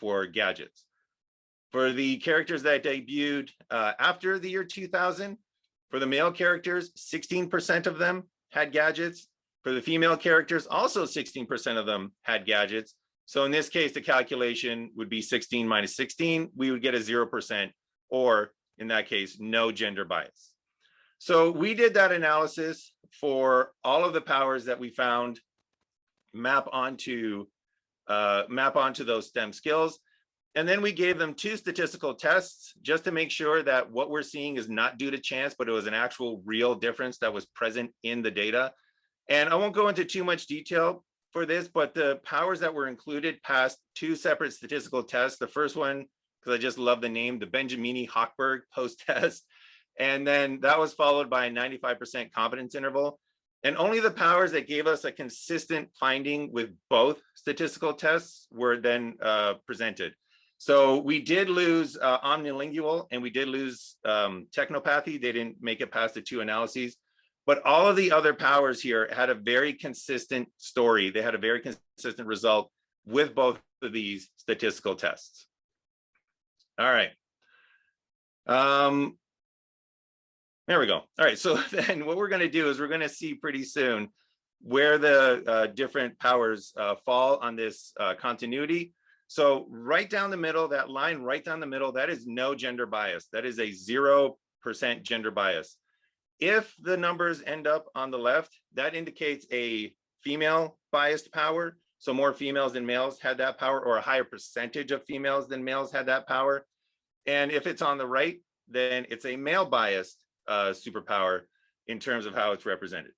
for gadgets. For the characters that debuted after the year 2000, for the male characters, 16% of them had gadgets. For the female characters, also 16% of them had gadgets. So in this case, the calculation would be 16 minus 16. We would get a 0%, or in that case, no gender bias. So we did that analysis for all of the powers that we found map onto those STEM skills. And then we gave them 2 statistical tests just to make sure that what we're seeing is not due to chance, but it was an actual real difference that was present in the data. And I won't go into too much detail for this, but the powers that were included passed 2 separate statistical tests. The first one, because I just love the name, the Benjamini-Hochberg post-test. And then that was followed by a 95% confidence interval. And only the powers that gave us a consistent finding with both statistical tests were then presented. So we did lose omnilingual and we did lose technopathy. They didn't make it past the 2 analyses. But all of the other powers here had a very consistent story. They had a very consistent result with both of these statistical tests. All right. There we go. All right, so then what we're going to do is we're going to see pretty soon where the different powers fall on this continuity. So right down the middle, that line right down the middle, that is no gender bias. That is a 0% gender bias. If the numbers end up on the left, that indicates a female biased power. So more females than males had that power, or a higher percentage of females than males had that power. And if it's on the right, then it's a male biased superpower in terms of how it's represented.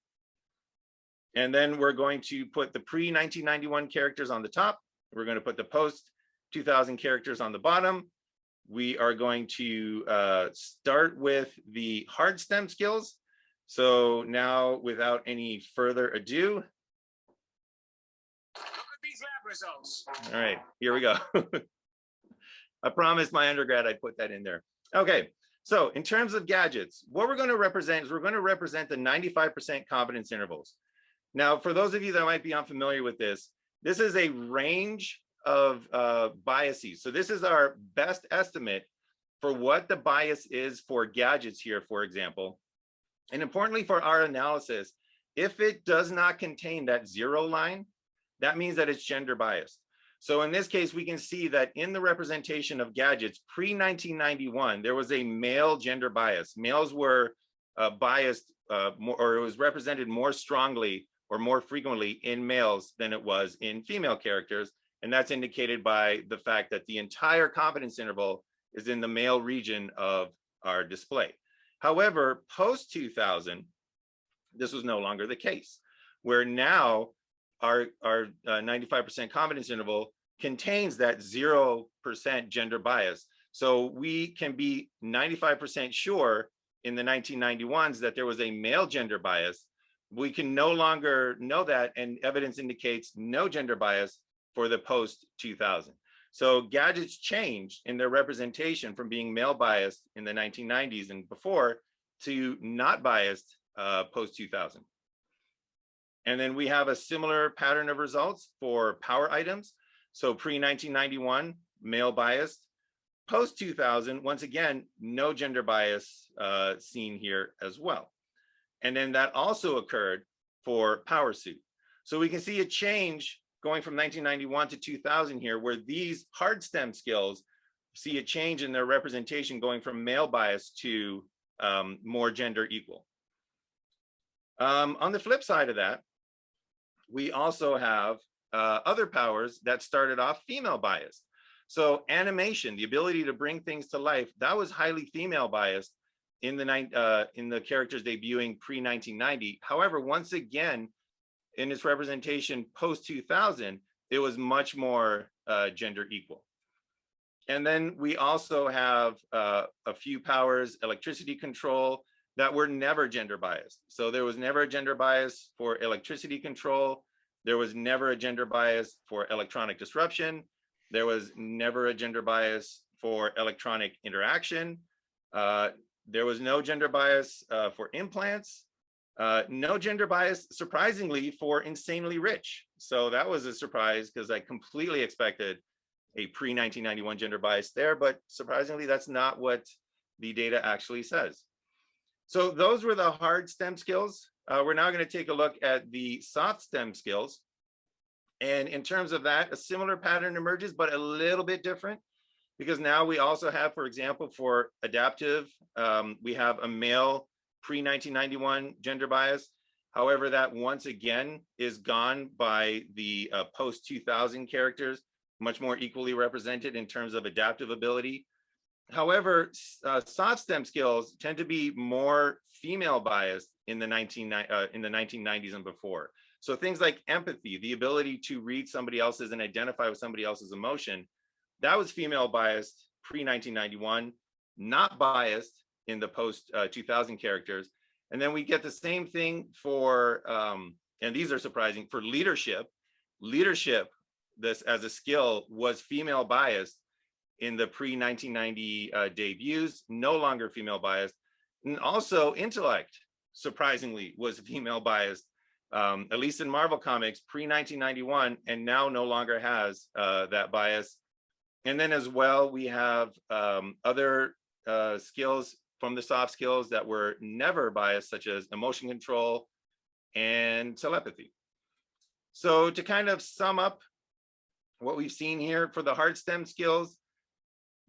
And then we're going to put the pre-1991 characters on the top. We're going to put the post-2000 characters on the bottom. We are going to start with the hard STEM skills. So now, without any further ado. Look at these lab results. All right, here we go. I promised my undergrad I'd put that in there. Okay, so in terms of gadgets, what we're going to represent is we're going to represent the 95% confidence intervals. Now, for those of you that might be unfamiliar with this, this is a range of biases. So this is our best estimate for what the bias is for gadgets here, for example. And importantly for our analysis, if it does not contain that 0 line, that means that it's gender biased. So in this case, we can see that in the representation of gadgets pre-1991, there was a male gender bias. Males were biased more, or it was represented more strongly or more frequently in males than it was in female characters. And that's indicated by the fact that the entire confidence interval is in the male region of our display. However, post-2000, this was no longer the case, where now our 95% confidence interval contains that 0% gender bias. So we can be 95% sure in the 1991s that there was a male gender bias. We can no longer know that, and evidence indicates no gender bias for the post-2000. So gadgets changed in their representation from being male biased in the 1990s and before to not biased post-2000. And then we have a similar pattern of results for power items. So pre-1991, male biased. Post-2000, once again, no gender bias seen here as well. And then that also occurred for power suit. So we can see a change going from 1991 to 2000 here, where these hard STEM skills see a change in their representation going from male bias to more gender equal. On the flip side of that, we also have other powers that started off female biased. So animation, the ability to bring things to life, that was highly female biased in the characters debuting pre-1990. However, once again, in its representation post-2000, it was much more gender equal. And then we also have a few powers, electricity control, that were never gender biased. So there was never a gender bias for electricity control. There was never a gender bias for electronic disruption. There was never a gender bias for electronic interaction. There was no gender bias for implants. No gender bias, surprisingly, for insanely rich. So that was a surprise because I completely expected a pre-1991 gender bias there, but surprisingly, that's not what the data actually says. So those were the hard STEM skills. We're now going to take a look at the soft STEM skills. And in terms of that, a similar pattern emerges, but a little bit different, because now we also have, for example, for adaptive, we have a male pre-1991 gender bias. However, that once again is gone by the post-2000 characters, much more equally represented in terms of adaptive ability. However, soft STEM skills tend to be more female biased in the 1990s and before. So things like empathy, the ability to read somebody else's and identify with somebody else's emotion, that was female biased pre-1991, not biased in the post-2000 characters. And then we get the same thing for, and these are surprising, for leadership. Leadership, this as a skill, was female biased in the pre-1990 debuts, no longer female biased. And also intellect, surprisingly, was female biased, at least in Marvel Comics, pre-1991, and now no longer has that bias. And then as well, we have other skills from the soft skills that were never biased, such as emotion control and telepathy. So to kind of sum up what we've seen here for the hard STEM skills,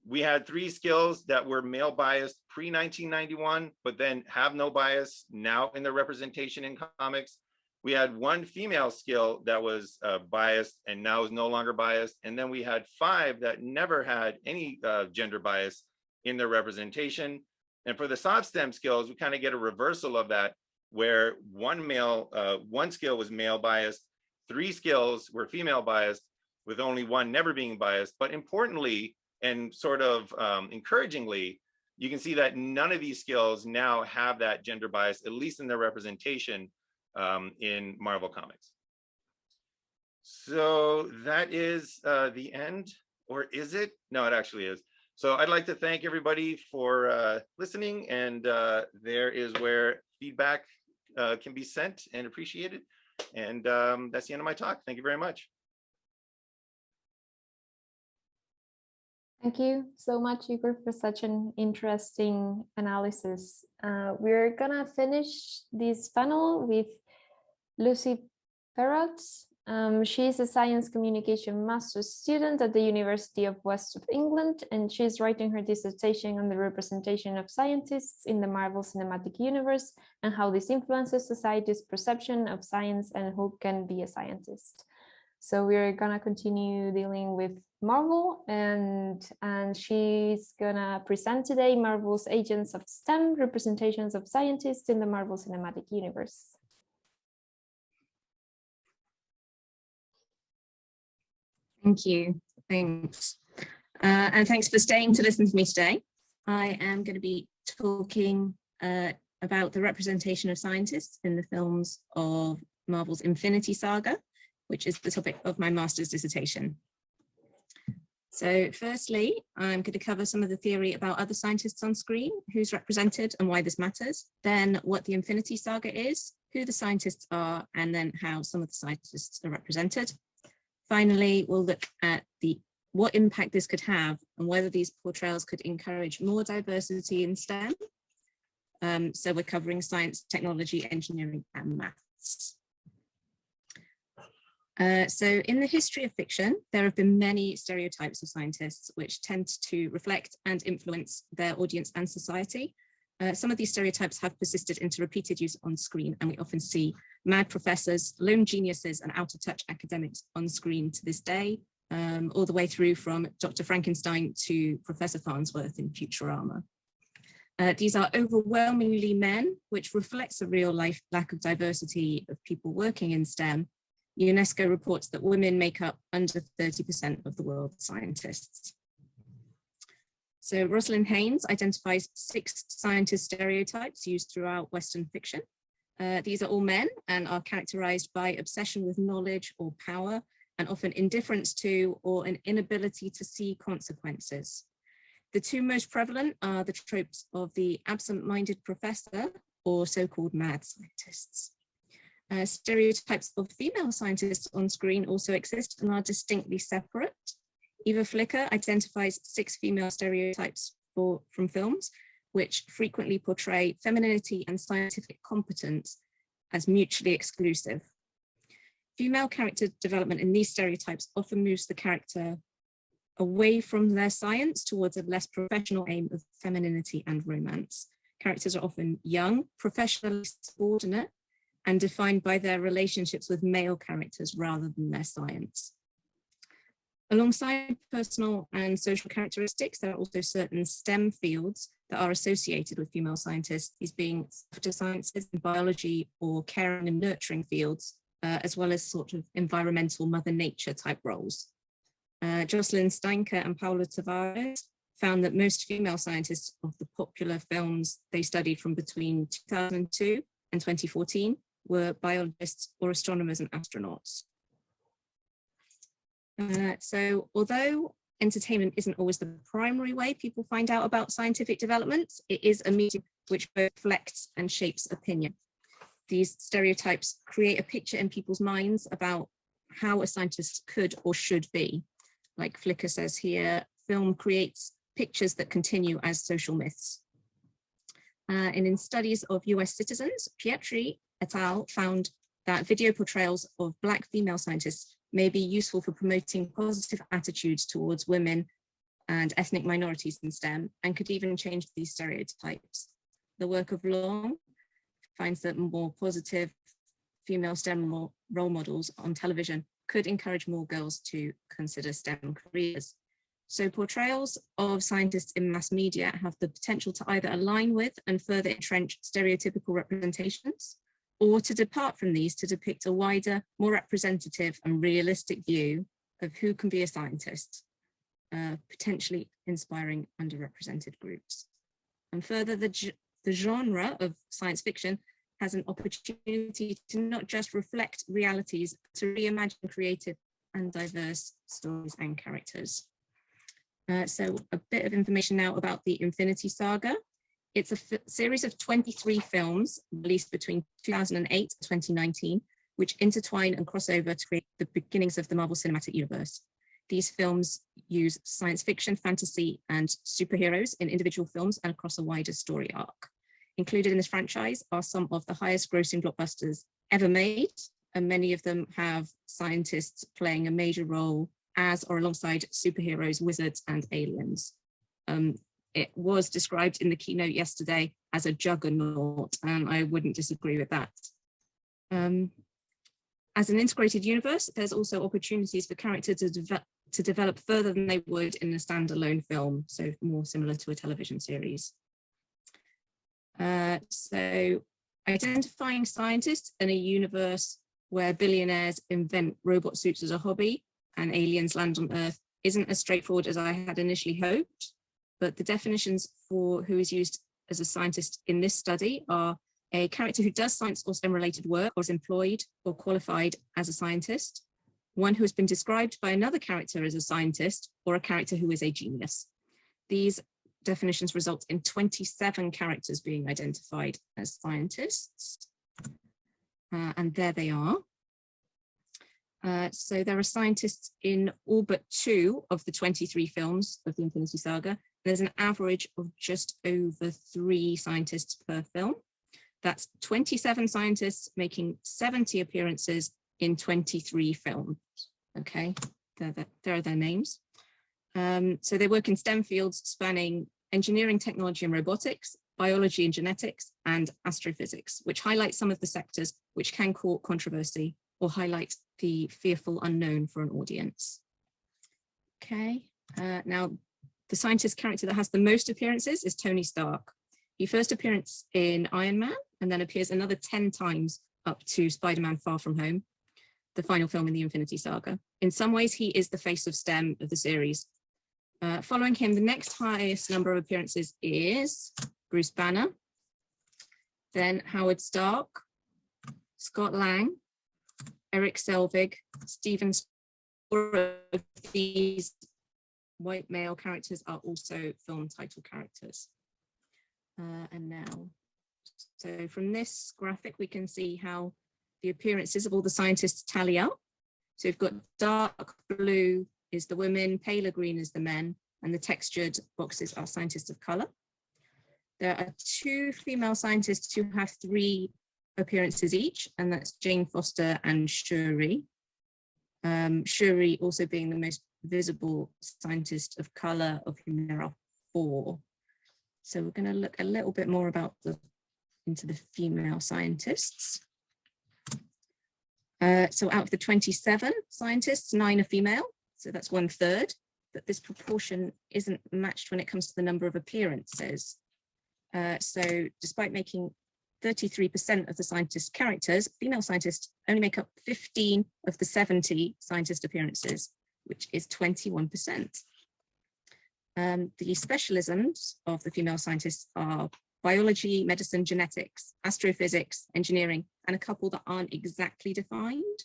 we had 3 skills that were male biased pre-1991, but then have no bias now in the representation in comics. We had 1 female skill that was biased and now is no longer biased. And then we had 5 that never had any gender bias in their representation. And for the soft STEM skills, we kind of get a reversal of that, where 1 skill was male biased, 3 skills were female biased, with only 1 never being biased. But importantly, and sort of encouragingly, you can see that none of these skills now have that gender bias, at least in their representation in Marvel Comics. So that is the end, or is it? No, it actually is. So I'd like to thank everybody for listening, and there is where feedback can be sent and appreciated. And that's the end of my talk. Thank you very much. Thank you so much, Igor, for such an interesting analysis. We're gonna finish this panel with Lucy Perrott. She's a science communication master's student at the University of West of England, and she's writing her dissertation on the representation of scientists in the Marvel Cinematic Universe and how this influences society's perception of science and who can be a scientist. So we're gonna continue dealing with Marvel, and she's gonna present today Marvel's Agents of STEM, representations of scientists in the Marvel Cinematic Universe. Thank you, thanks. And thanks for staying to listen to me today. I am going to be talking about the representation of scientists in the films of Marvel's Infinity Saga, which is the topic of my master's dissertation. So firstly, I'm going to cover some of the theory about other scientists on screen, who's represented and why this matters, then what the Infinity Saga is, who the scientists are, and then how some of the scientists are represented. Finally, we'll look at what impact this could have and whether these portrayals could encourage more diversity in STEM. So we're covering science, technology, engineering, and maths. So in the history of fiction, there have been many stereotypes of scientists which tend to reflect and influence their audience and society. Some of these stereotypes have persisted into repeated use on screen, and we often see mad professors, lone geniuses, and out-of-touch academics on screen to this day, all the way through from Dr. Frankenstein to Professor Farnsworth in Futurama. These are overwhelmingly men, which reflects a real-life lack of diversity of people working in STEM. UNESCO reports that women make up under 30% of the world's scientists. So Rosalind Haynes identifies 6 scientist stereotypes used throughout Western fiction. These are all men and are characterized by obsession with knowledge or power, and often indifference to or an inability to see consequences. The 2 most prevalent are the tropes of the absent-minded professor or so-called mad scientists. Stereotypes of female scientists on screen also exist and are distinctly separate. Eva Flicker identifies 6 female stereotypes from films, which frequently portray femininity and scientific competence as mutually exclusive. Female character development in these stereotypes often moves the character away from their science towards a less professional aim of femininity and romance. Characters are often young, professionally subordinate, and defined by their relationships with male characters rather than their science. Alongside personal and social characteristics, there are also certain STEM fields that are associated with female scientists, these being softer sciences and biology or caring and nurturing fields, as well as sort of environmental mother nature type roles. Jocelyn Steinker and Paula Tavares found that most female scientists of the popular films they studied from between 2002 and 2014 were biologists or astronomers and astronauts. So although entertainment isn't always the primary way people find out about scientific developments, it is a medium which both reflects and shapes opinion. These stereotypes create a picture in people's minds about how a scientist could or should be. Like Flicker says here, film creates pictures that continue as social myths. And in studies of US citizens, Pietri et al. Found that video portrayals of Black female scientists may be useful for promoting positive attitudes towards women and ethnic minorities in STEM, and could even change these stereotypes. The work of Long finds that more positive female STEM role models on television could encourage more girls to consider STEM careers. So portrayals of scientists in mass media have the potential to either align with and further entrench stereotypical representations, or to depart from these to depict a wider, more representative and realistic view of who can be a scientist, potentially inspiring underrepresented groups. And further, the genre of science fiction has an opportunity to not just reflect realities, but to reimagine creative and diverse stories and characters. So a bit of information now about the Infinity Saga. It's a series of 23 films released between 2008 and 2019, which intertwine and cross over to create the beginnings of the Marvel Cinematic Universe. These films use science fiction, fantasy, and superheroes in individual films and across a wider story arc. Included in this franchise are some of the highest grossing blockbusters ever made, and many of them have scientists playing a major role as or alongside superheroes, wizards, and aliens. It was described in the keynote yesterday as a juggernaut, and I wouldn't disagree with that. As an integrated universe, there's also opportunities for characters to develop further than they would in a standalone film, so more similar to a television series. So identifying scientists in a universe where billionaires invent robot suits as a hobby and aliens land on Earth isn't as straightforward as I had initially hoped, but the definitions for who is used as a scientist in this study are a character who does science or STEM related work or is employed or qualified as a scientist, one who has been described by another character as a scientist, or a character who is a genius. These definitions result in 27 characters being identified as scientists. And there they are. So there are scientists in all but 2 of the 23 films of the Infinity Saga. There's an average of just over 3 scientists per film. That's 27 scientists making 70 appearances in 23 films. Okay, there are their names. So they work in STEM fields spanning engineering, technology and robotics, biology and genetics, and astrophysics, which highlight some of the sectors which can court controversy or highlight the fearful unknown for an audience. Okay, now the scientist character that has the most appearances is Tony Stark. He first appears in Iron Man and then appears another 10 times up to Spider-Man Far From Home, the final film in the Infinity Saga. In some ways, he is the face of STEM of the series. Following him, the next highest number of appearances is Bruce Banner, then Howard Stark, Scott Lang, Eric Selvig, Stephen. These white male characters are also film title characters. And now, so from this graphic, we can see how the appearances of all the scientists tally up. So we've got dark blue is the women, paler green is the men, and the textured boxes are scientists of color. There are 2 female scientists who have 3 appearances each, and that's Jane Foster and Shuri. Shuri also being the most visible scientist of color, of whom there are 4. So we're going to look a little bit more into the female scientists. So out of the 27 scientists, 9 are female, so that's 1/3, but this proportion isn't matched when it comes to the number of appearances. So despite making 33% of the scientist characters, female scientists only make up 15 of the 70 scientist appearances, which is 21%. The specialisms of the female scientists are biology, medicine, genetics, astrophysics, engineering, and a couple that aren't exactly defined.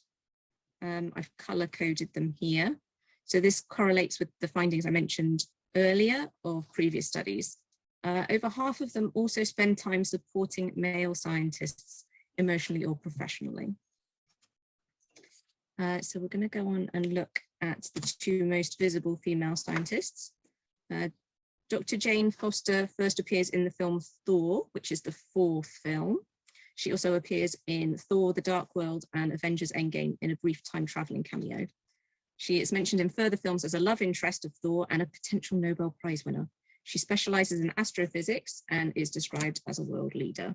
I've color coded them here. So this correlates with the findings I mentioned earlier of previous studies. Over half of them also spend time supporting male scientists emotionally or professionally. So we're going to go on and look at the 2 most visible female scientists. Dr. Jane Foster first appears in the film Thor, which is the 4th film. She also appears in Thor, The Dark World and Avengers Endgame in a brief time traveling cameo. She is mentioned in further films as a love interest of Thor and a potential Nobel Prize winner. She specializes in astrophysics and is described as a world leader.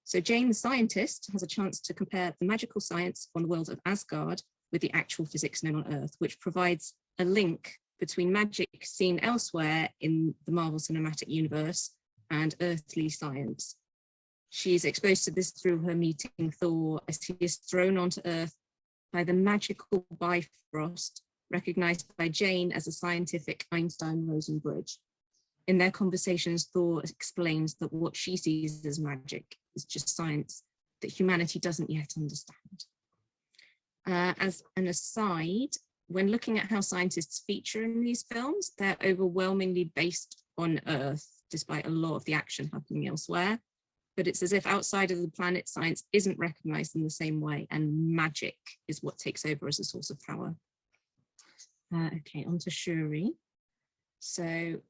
So Jane, the scientist, has a chance to compare the magical science on the world of Asgard with the actual physics known on Earth, which provides a link between magic seen elsewhere in the Marvel Cinematic Universe and earthly science. She's exposed to this through her meeting Thor as he is thrown onto Earth by the magical Bifrost, recognized by Jane as a scientific Einstein-Rosen bridge. In their conversations, Thor explains that what she sees as magic is just science that humanity doesn't yet understand. As an aside, when looking at how scientists feature in these films, they're overwhelmingly based on Earth, despite a lot of the action happening elsewhere. But it's as if outside of the planet, science isn't recognized in the same way, and magic is what takes over as a source of power. Okay, on to Shuri. So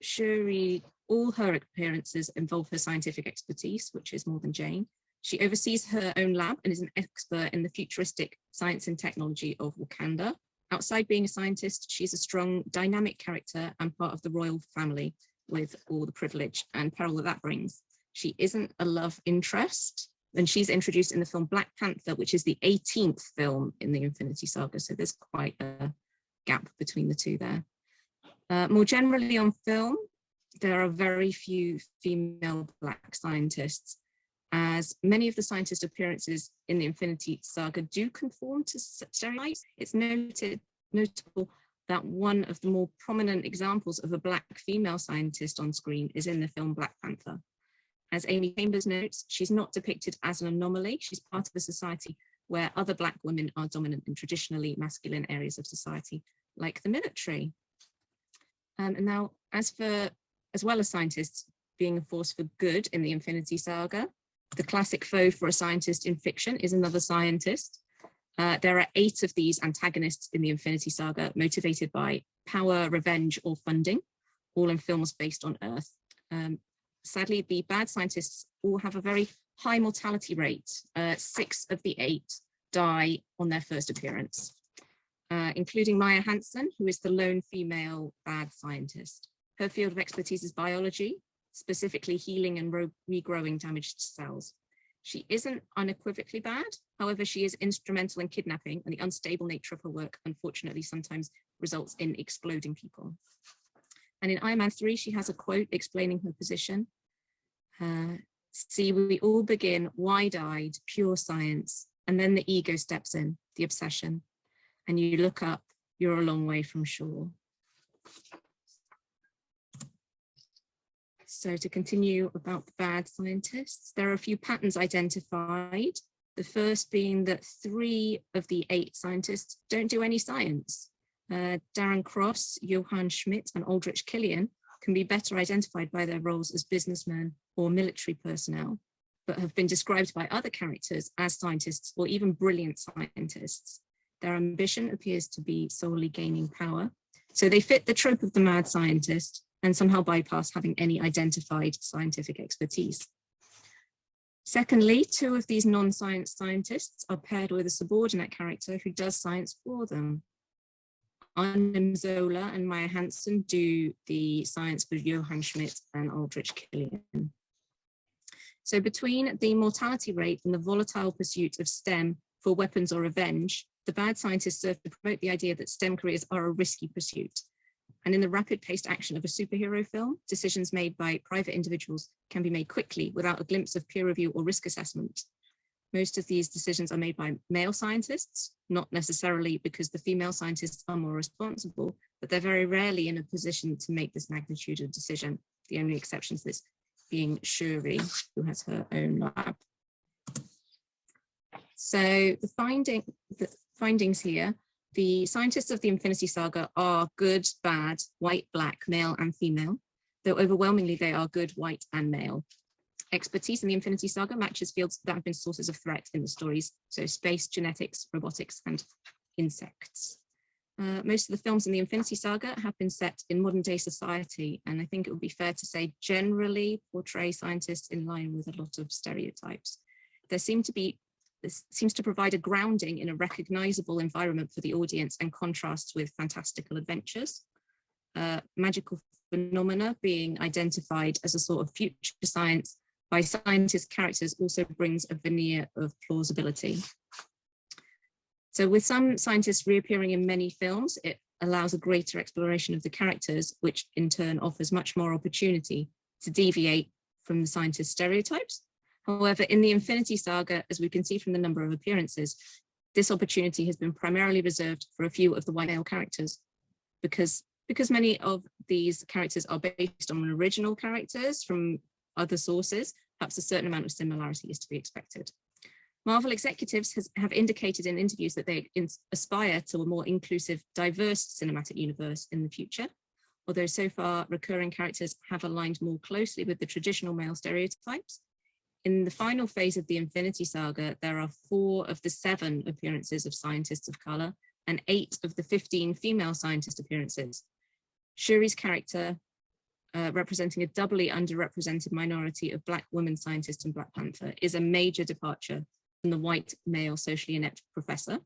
Shuri, all her appearances involve her scientific expertise, which is more than Jane. She oversees her own lab and is an expert in the futuristic science and technology of Wakanda. Outside being a scientist, she's a strong, dynamic character and part of the royal family with all the privilege and peril that brings. She isn't a love interest, and she's introduced in the film Black Panther, which is the 18th film in the Infinity Saga. So there's quite a gap between the two there. More generally on film, there are very few female Black scientists, as many of the scientist appearances in the Infinity Saga do conform to stereotypes. It's notable that one of the more prominent examples of a Black female scientist on screen is in the film Black Panther. As Amy Chambers notes, she's not depicted as an anomaly. She's part of a society where other Black women are dominant in traditionally masculine areas of society, like the military. And now, as well as scientists being a force for good in the Infinity Saga, the classic foe for a scientist in fiction is another scientist. There are 8 of these antagonists in the Infinity Saga, motivated by power, revenge, or funding, all in films based on Earth. Sadly, the bad scientists all have a very high mortality rate. 6 of the 8 die on their first appearance, including Maya Hansen, who is the lone female bad scientist. Her field of expertise is biology, specifically healing and regrowing damaged cells. She isn't unequivocally bad. However, she is instrumental in kidnapping, and the unstable nature of her work, unfortunately, sometimes results in exploding people. And in Iron Man 3, she has a quote explaining her position. See, we all begin wide-eyed, pure science, and then the ego steps in, the obsession, and you look up, you're a long way from shore. So to continue about the bad scientists, there are a few patterns identified. The first being that 3 of the 8 scientists don't do any science. Darren Cross, Johann Schmidt, and Aldrich Killian can be better identified by their roles as businessmen or military personnel, but have been described by other characters as scientists or even brilliant scientists. Their ambition appears to be solely gaining power. So they fit the trope of the mad scientist and somehow bypass having any identified scientific expertise. Secondly, 2 of these non-science scientists are paired with a subordinate character who does science for them. Arnim Zola and Maya Hansen do the science for Johann Schmidt and Aldrich Killian. So between the mortality rate and the volatile pursuit of STEM for weapons or revenge, the bad scientists serve to promote the idea that STEM careers are a risky pursuit. And in the rapid-paced action of a superhero film, decisions made by private individuals can be made quickly without a glimpse of peer review or risk assessment. Most of these decisions are made by male scientists, not necessarily because the female scientists are more responsible, but they're very rarely in a position to make this magnitude of decision. The only exception to this being Shuri, who has her own lab. So the findings here, the scientists of the Infinity Saga are good, bad, white, black, male, and female, though overwhelmingly they are good, white, and male. Expertise in the Infinity Saga matches fields that have been sources of threat in the stories, so space, genetics, robotics, and insects. Most of the films in the Infinity Saga have been set in modern day society, and I think it would be fair to say generally portray scientists in line with a lot of stereotypes. this seems to provide a grounding in a recognizable environment for the audience and contrasts with fantastical adventures. Magical phenomena being identified as a sort of future science by scientist characters also brings a veneer of plausibility. So with some scientists reappearing in many films, it allows a greater exploration of the characters, which in turn offers much more opportunity to deviate from the scientist stereotypes. However, in the Infinity Saga, as we can see from the number of appearances, this opportunity has been primarily reserved for a few of the white male characters, because many of these characters are based on original characters from other sources, perhaps a certain amount of similarity is to be expected. Marvel executives have indicated in interviews that they aspire to a more inclusive, diverse cinematic universe in the future, although so far recurring characters have aligned more closely with the traditional male stereotypes. In the final phase of the Infinity Saga, there are 4 of the 7 appearances of scientists of color and 8 of the 15 female scientist appearances. Shuri's character, representing a doubly underrepresented minority of Black women scientists in Black Panther, is a major departure from the white male socially inept professor.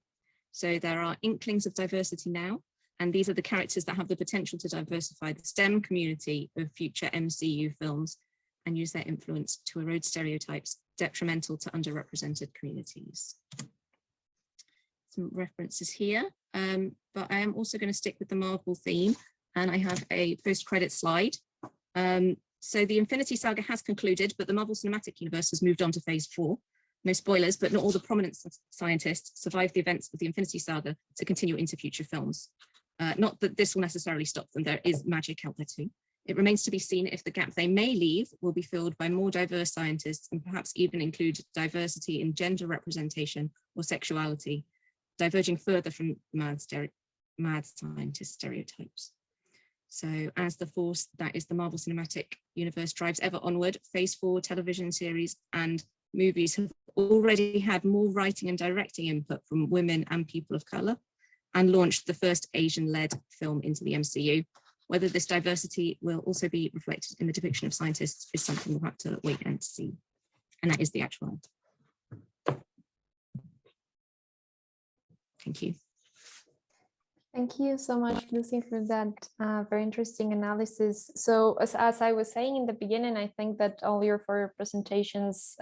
So there are inklings of diversity now, and these are the characters that have the potential to diversify the STEM community of future MCU films and use their influence to erode stereotypes detrimental to underrepresented communities. Some references here, but I am also going to stick with the Marvel theme, and I have a post-credit slide. So the Infinity Saga has concluded, but the Marvel Cinematic Universe has moved on to phase 4. No spoilers, but not all the prominent scientists survived the events of the Infinity Saga to continue into future films. Not that this will necessarily stop them, there is magic out there too. It remains to be seen if the gap they may leave will be filled by more diverse scientists and perhaps even include diversity in gender representation or sexuality, diverging further from mad scientist stereotypes. So as the force that is the Marvel Cinematic Universe drives ever onward, phase 4 television series and movies have already had more writing and directing input from women and people of color and launched the first Asian-led film into the MCU. Whether this diversity will also be reflected in the depiction of scientists is something we'll have to wait and see. And that is the actual end. Thank you. Thank you so much, Lucy, for that very interesting analysis. So as I was saying in the beginning, I think that all your 4 presentations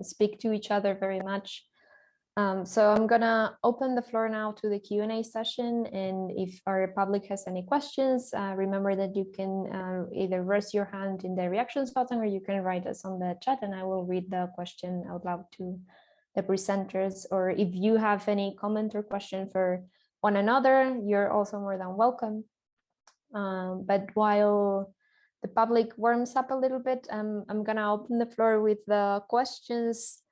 speak to each other very much. So I'm gonna open the floor now to the Q&A session, and if our public has any questions, remember that you can either raise your hand in the reactions button or you can write us on the chat and I will read the question out loud to the presenters. Or if you have any comment or question for one another, you're also more than welcome. But while the public warms up a little bit, I'm gonna open the floor with the questions.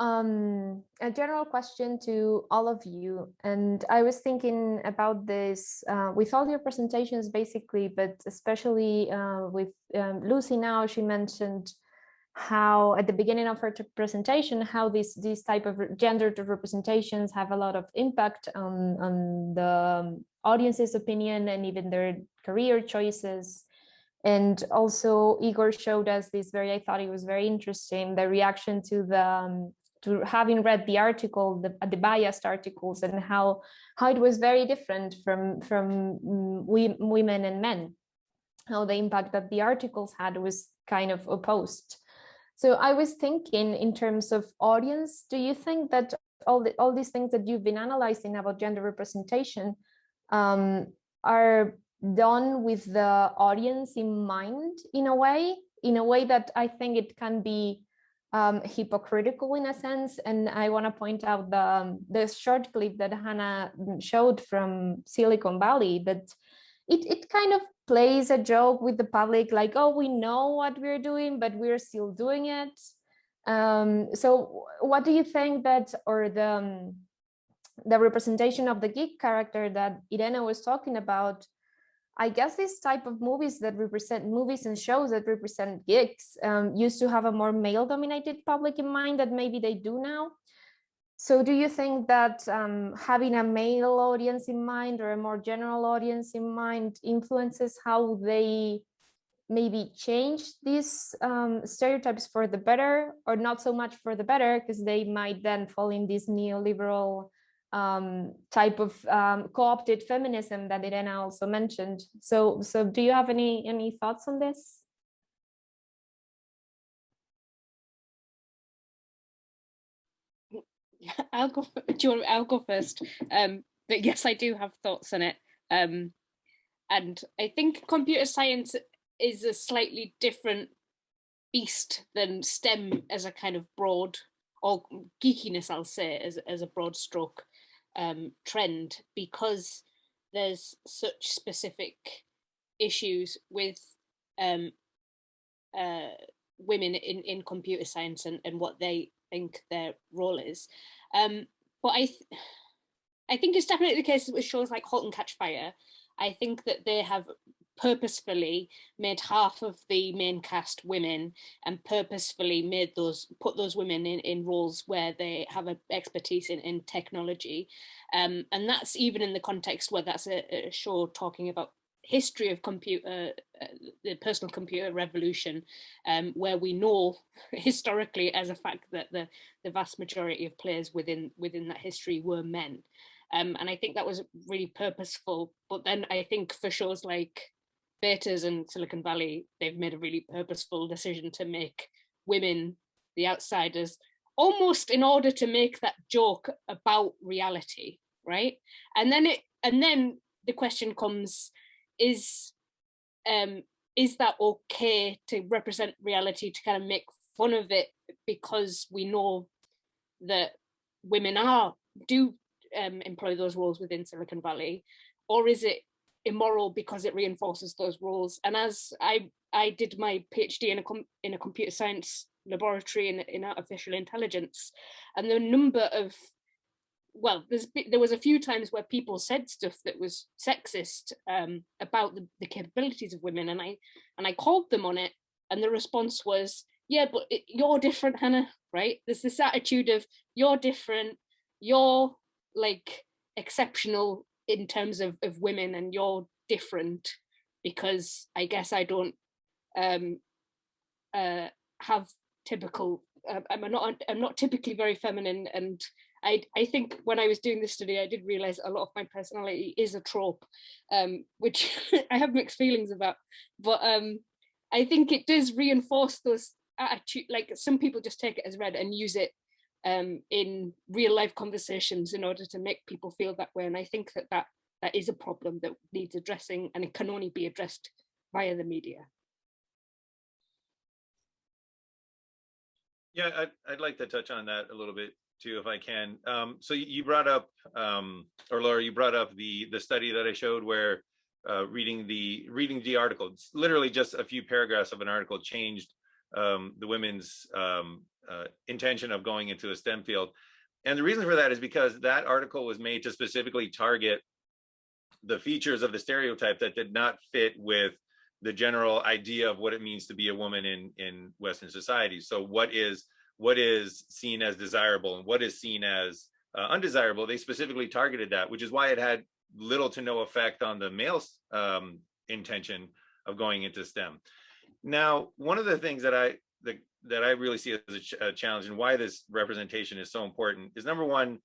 A general question to all of you, and I was thinking about this with all your presentations basically, but especially with Lucy now. She mentioned how at the beginning of her presentation, how these type of gendered representations have a lot of impact on the audience's opinion and even their career choices. And also Igor showed us this I thought it was very interesting, the reaction to the to having read the article, the biased articles, and how it was very different from women and men, how the impact that the articles had was kind of opposed. So I was thinking in terms of audience, do you think that all these things that you've been analyzing about gender representation are done with the audience in mind in a way that I think it can be hypocritical in a sense? And I want to point out the short clip that Hannah showed from Silicon Valley, that it kind of plays a joke with the public, like, oh, we know what we're doing, but we're still doing it. So what do you think that, or the representation of the geek character that Irena was talking about? I guess this type of movies and shows that represent geeks used to have a more male-dominated public in mind that maybe they do now. So do you think that having a male audience in mind or a more general audience in mind influences how they maybe change these stereotypes for the better, or not so much for the better, because they might then fall in this neoliberal type of co-opted feminism that Irena also mentioned. So do you have any thoughts on this? I'll go. I'll go first. But yes, I do have thoughts on it. And I think computer science is a slightly different beast than STEM as a kind of broad, or geekiness, I'll say, as a broad stroke trend, because there's such specific issues with women in computer science and what they think their role is. But I think it's definitely the case with shows like *Halt and Catch Fire*. I think that they have purposefully made half of the main cast women, and purposefully put those women in roles where they have an expertise in technology. And that's even in the context where that's a show talking about history of computer, the personal computer revolution, where we know historically as a fact that the vast majority of players within that history were men. And I think that was really purposeful. But then I think for shows like Betas and Silicon Valley, they've made a really purposeful decision to make women the outsiders, almost in order to make that joke about reality, right? And then the question comes, is that okay to represent reality, to kind of make fun of it because we know that women do employ those roles within Silicon Valley, or is it immoral because it reinforces those roles? And as I did my PhD in a computer science laboratory in artificial intelligence, and the number of, well, there was a few times where people said stuff that was sexist about the capabilities of women, and I called them on it, and the response was, yeah, but you're different, Hannah, right? There's this attitude of you're different, you're like exceptional in terms of women, and you're different because I guess I don't have typical, I'm not typically very feminine. And I think when I was doing this study, I did realize a lot of my personality is a trope, which I have mixed feelings about. But I think it does reinforce those attitude. Like some people just take it as read and use it in real life conversations in order to make people feel that way. And I think that is a problem that needs addressing, and it can only be addressed via the media. Yeah, I'd like to touch on that a little bit too, if I can. So you brought up, or Laura, you brought up the study that I showed where reading the article, it's literally just a few paragraphs of an article, changed the women's intention of going into a STEM field. And the reason for that is because that article was made to specifically target the features of the stereotype that did not fit with the general idea of what it means to be a woman in Western society. So what is seen as desirable and what is seen as undesirable? They specifically targeted that, which is why it had little to no effect on the male's intention of going into STEM. Now, one of the things that I really see as a challenge, and why this representation is so important, is number one,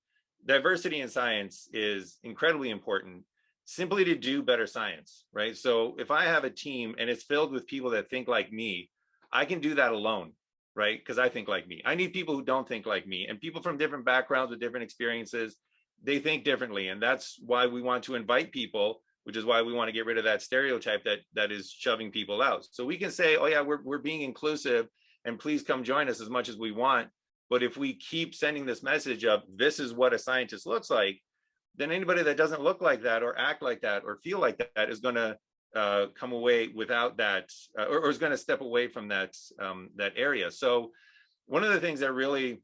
diversity in science is incredibly important, simply to do better science, right? So if I have a team and it's filled with people that think like me, I can do that alone, right? Because I think like me. I need people who don't think like me, and people from different backgrounds with different experiences, they think differently. And that's why we want to invite people, which is why we want to get rid of that stereotype that is shoving people out. So we can say, oh yeah, we're being inclusive and please come join us as much as we want. But if we keep sending this message of this is what a scientist looks like, then anybody that doesn't look like that or act like that or feel like that is going to come away without that, or is going to step away from that area. So one of the things that really,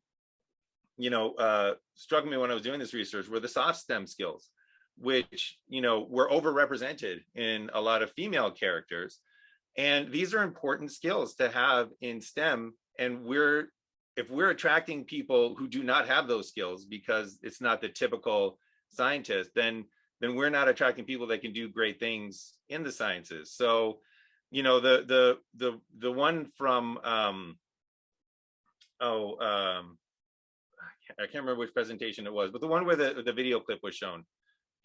struck me when I was doing this research were the soft STEM skills, which, were overrepresented in a lot of female characters. And these are important skills to have in STEM. And if we're attracting people who do not have those skills because it's not the typical scientist, then we're not attracting people that can do great things in the sciences. So, you know, the one from I can't remember which presentation it was, but the one where the video clip was shown.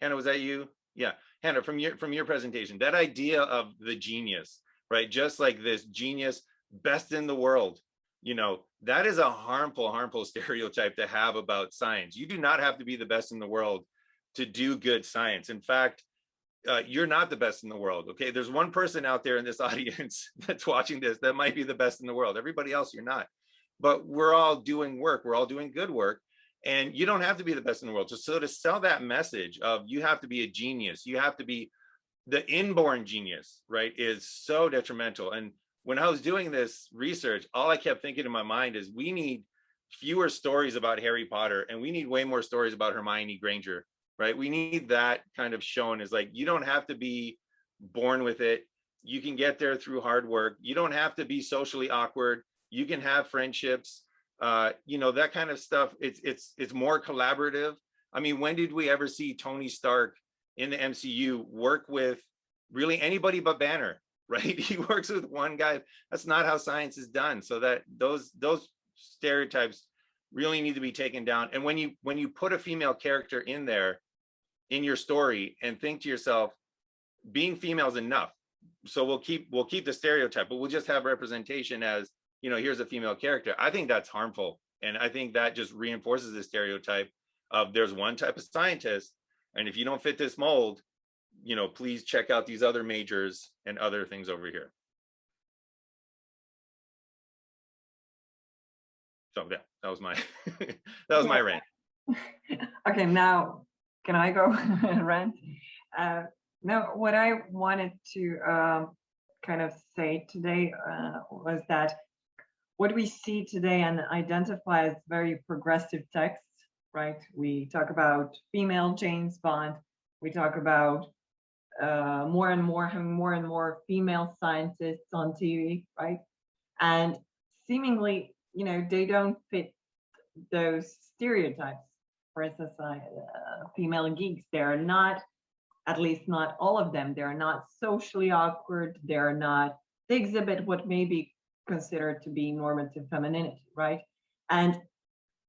Hannah, was that you? Yeah, Hannah, from your presentation, that idea of the genius, right? Just like this genius, best in the world, you know, that is a harmful stereotype to have about science. You do not have to be the best in the world to do good science. In fact, you're not the best in the world. Okay, there's one person out there in this audience that's watching this that might be the best in the world. Everybody else, you're not. But we're all doing work. We're all doing good work. And you don't have to be the best in the world. So to sell that message of you have to be a genius, you have to be the inborn genius, right, is so detrimental. And when I was doing this research, all I kept thinking in my mind is we need fewer stories about Harry Potter and we need way more stories about Hermione Granger, right? We need that kind of shown as like, you don't have to be born with it. You can get there through hard work. You don't have to be socially awkward. You can have friendships, you know, that kind of stuff. It's more collaborative. I mean, when did we ever see Tony Stark in the MCU work with really anybody but Banner, right? He works with one guy. That's not how science is done. So that those stereotypes really need to be taken down. And when you put a female character in there in your story and think to yourself, being female is enough. So we'll keep the stereotype, but we'll just have representation as, you know, here's a female character. I think that's harmful. And I think that just reinforces the stereotype of there's one type of scientist. And if you don't fit this mold, you know, please check out these other majors and other things over here. So yeah, that was my my rant. Okay, now can I go rant? No, what I wanted to kind of say today was that what we see today and identify as very progressive texts, right? We talk about female James Bond. We talk about more and more female scientists on TV, right? And seemingly, you know, they don't fit those stereotypes. For instance, female geeks, they're not, at least not all of them, they're not socially awkward. They exhibit what may be considered to be normative femininity, right? And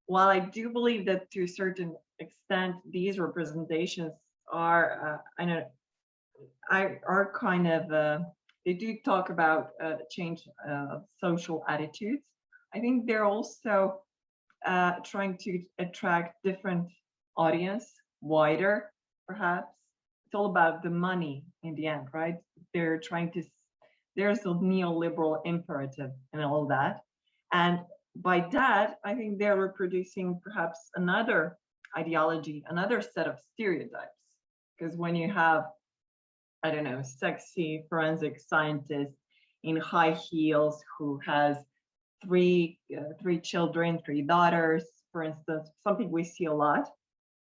while I do believe that to a certain extent these representations are kind of they do talk about change of social attitudes. I think they're also trying to attract different audience, wider perhaps. It's all about the money in the end, right? They're trying to, there's a neoliberal imperative and all that. And by that, I think they're reproducing perhaps another ideology, another set of stereotypes. Because when you have, I don't know, sexy forensic scientist in high heels who has three children, 3 daughters, for instance, something we see a lot,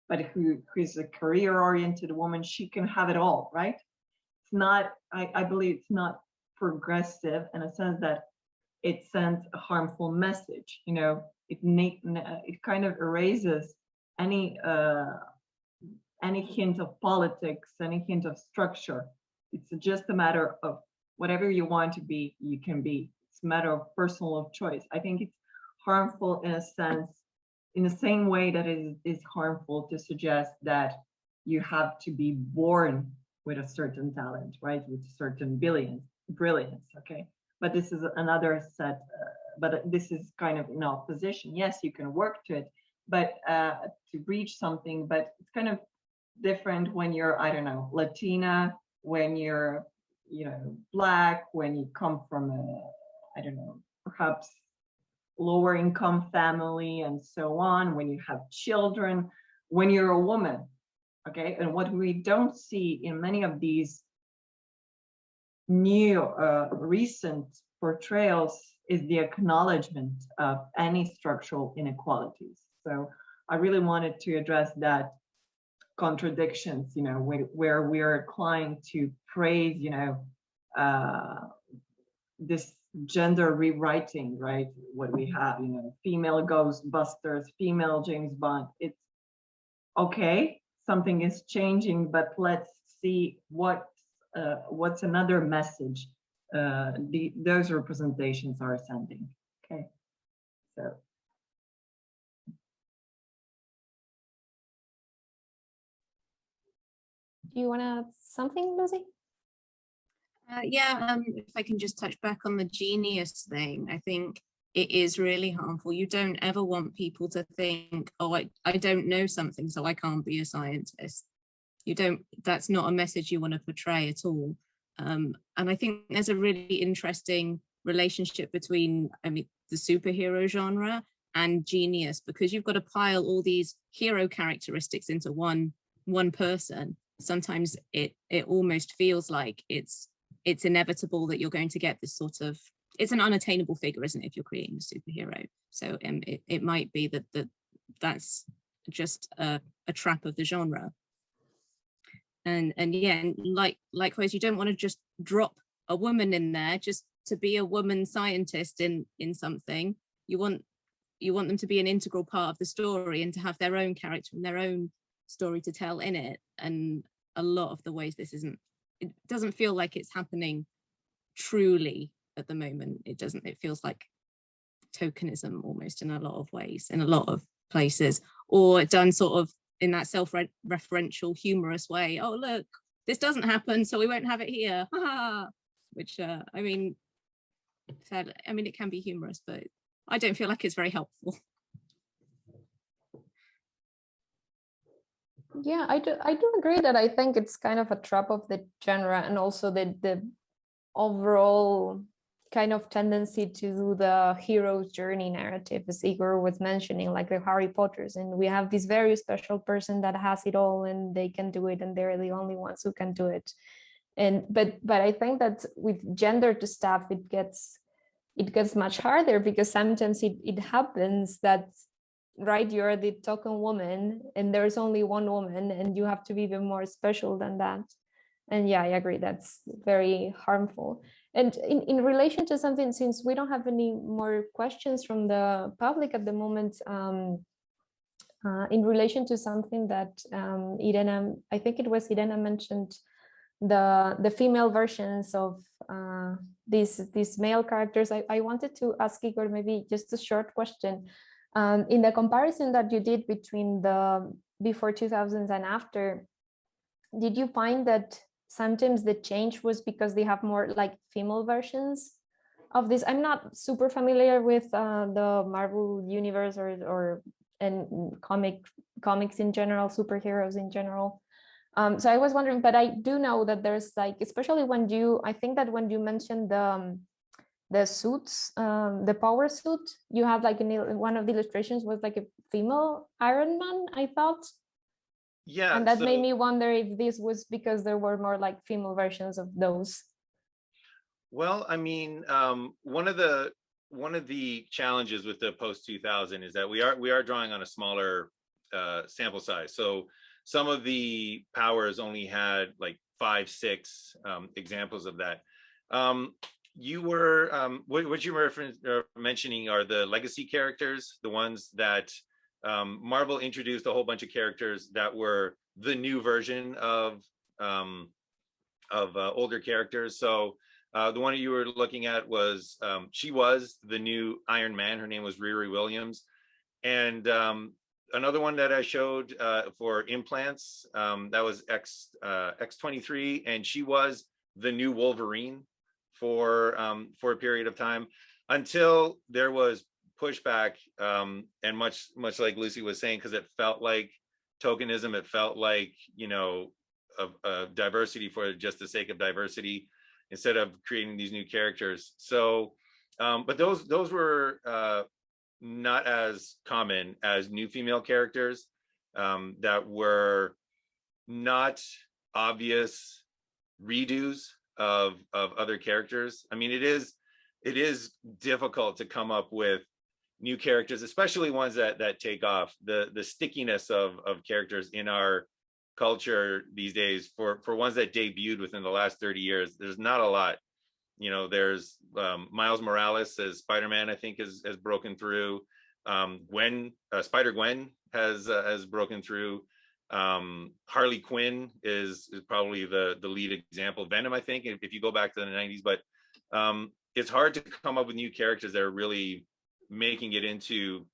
but who's a career-oriented woman, she can have it all, right? It's not, I believe it's not progressive in a sense that it sends a harmful message. You know, it kind of erases any hint of politics, any hint of structure. It's just a matter of whatever you want to be, you can be. It's a matter of personal choice. I think it's harmful in a sense, in the same way that it is harmful to suggest that you have to be born with a certain talent, right? With a certain brilliance, okay? But this is another set, but this is kind of in opposition. Yes, you can work to it, but to reach something, but it's kind of different when you're, I don't know, Latina, when you're, you know, Black, when you come from a, I don't know, perhaps lower income family and so on, when you have children, when you're a woman, okay? And what we don't see in many of these new recent portrayals is the acknowledgement of any structural inequalities. So I really wanted to address that contradictions, you know, where we're inclined to praise, you know, this gender rewriting, right? What we have, you know, female Ghostbusters, female James Bond. It's okay, something is changing, but let's see what's another message those representations are ascending. Okay, so. Do you want to add something, Lucy? If I can just touch back on the genius thing, I think it is really harmful. You don't ever want people to think, oh, I don't know something, so I can't be a scientist. That's not a message you want to portray at all. And I think there's a really interesting relationship between, the superhero genre and genius, because you've got to pile all these hero characteristics into one person. Sometimes it almost feels like it's inevitable that you're going to get this sort of, it's an unattainable figure, isn't it, if you're creating a superhero? So it might be that's just a trap of the genre. And likewise, you don't want to just drop a woman in there just to be a woman scientist in something. You want them to be an integral part of the story and to have their own character and their own story to tell in it. And a lot of the ways it doesn't feel like it's happening truly at the moment. It feels like tokenism almost in a lot of ways, in a lot of places, or done sort of in that self-referential humorous way. Oh, look, this doesn't happen, so we won't have it here. Which it can be humorous, but I don't feel like it's very helpful. Yeah, I do agree that I think it's kind of a trap of the genre, and also the overall kind of tendency to do the hero's journey narrative, as Igor was mentioning, like the Harry Potters, and we have this very special person that has it all and they can do it and they're the only ones who can do it. And but I think that with gendered stuff it gets much harder, because sometimes it happens that, right, you're the token woman and there's only one woman and you have to be even more special than that. And yeah, I agree, that's very harmful. And in relation to something, since we don't have any more questions from the public at the moment, in relation to something that Irena, I think it was Irena, mentioned, the female versions of these male characters, I wanted to ask Igor maybe just a short question. In the comparison that you did between the before 2000s and after, did you find that sometimes the change was because they have more like female versions of this? I'm not super familiar with the Marvel universe and comics in general, superheroes in general. So I was wondering, but I do know that there's like, especially I think that when you mentioned the suits, the power suit, you have like one of the illustrations was like a female Iron Man, I thought. Yeah, and that made me wonder if this was because there were more like female versions of those. Well, I mean, one of the challenges with the post 2000 is that we are drawing on a smaller sample size. So some of the powers only had like 5-6 examples of that. You were what you were mentioning are the legacy characters, the ones that Marvel introduced a whole bunch of characters that were the new version of older characters. So the one you were looking at was she was the new Iron Man. Her name was Riri Williams. And another one that I showed for implants, that was X23, and she was the new Wolverine for a period of time, until there was pushback, and much like Lucy was saying, because it felt like tokenism, it felt like, you know, a diversity for just the sake of diversity instead of creating these new characters. So but those were not as common as new female characters that were not obvious redos of other characters. I mean, it is difficult to come up with new characters, especially ones that take off. The stickiness of characters in our culture these days, for ones that debuted within the last 30 years, there's not a lot. You know, there's Miles Morales as Spider-Man, I think has broken through. Spider-Gwen has broken through. Harley Quinn is probably the lead example. Venom, I think, if you go back to the 90s, but it's hard to come up with new characters that are really making it into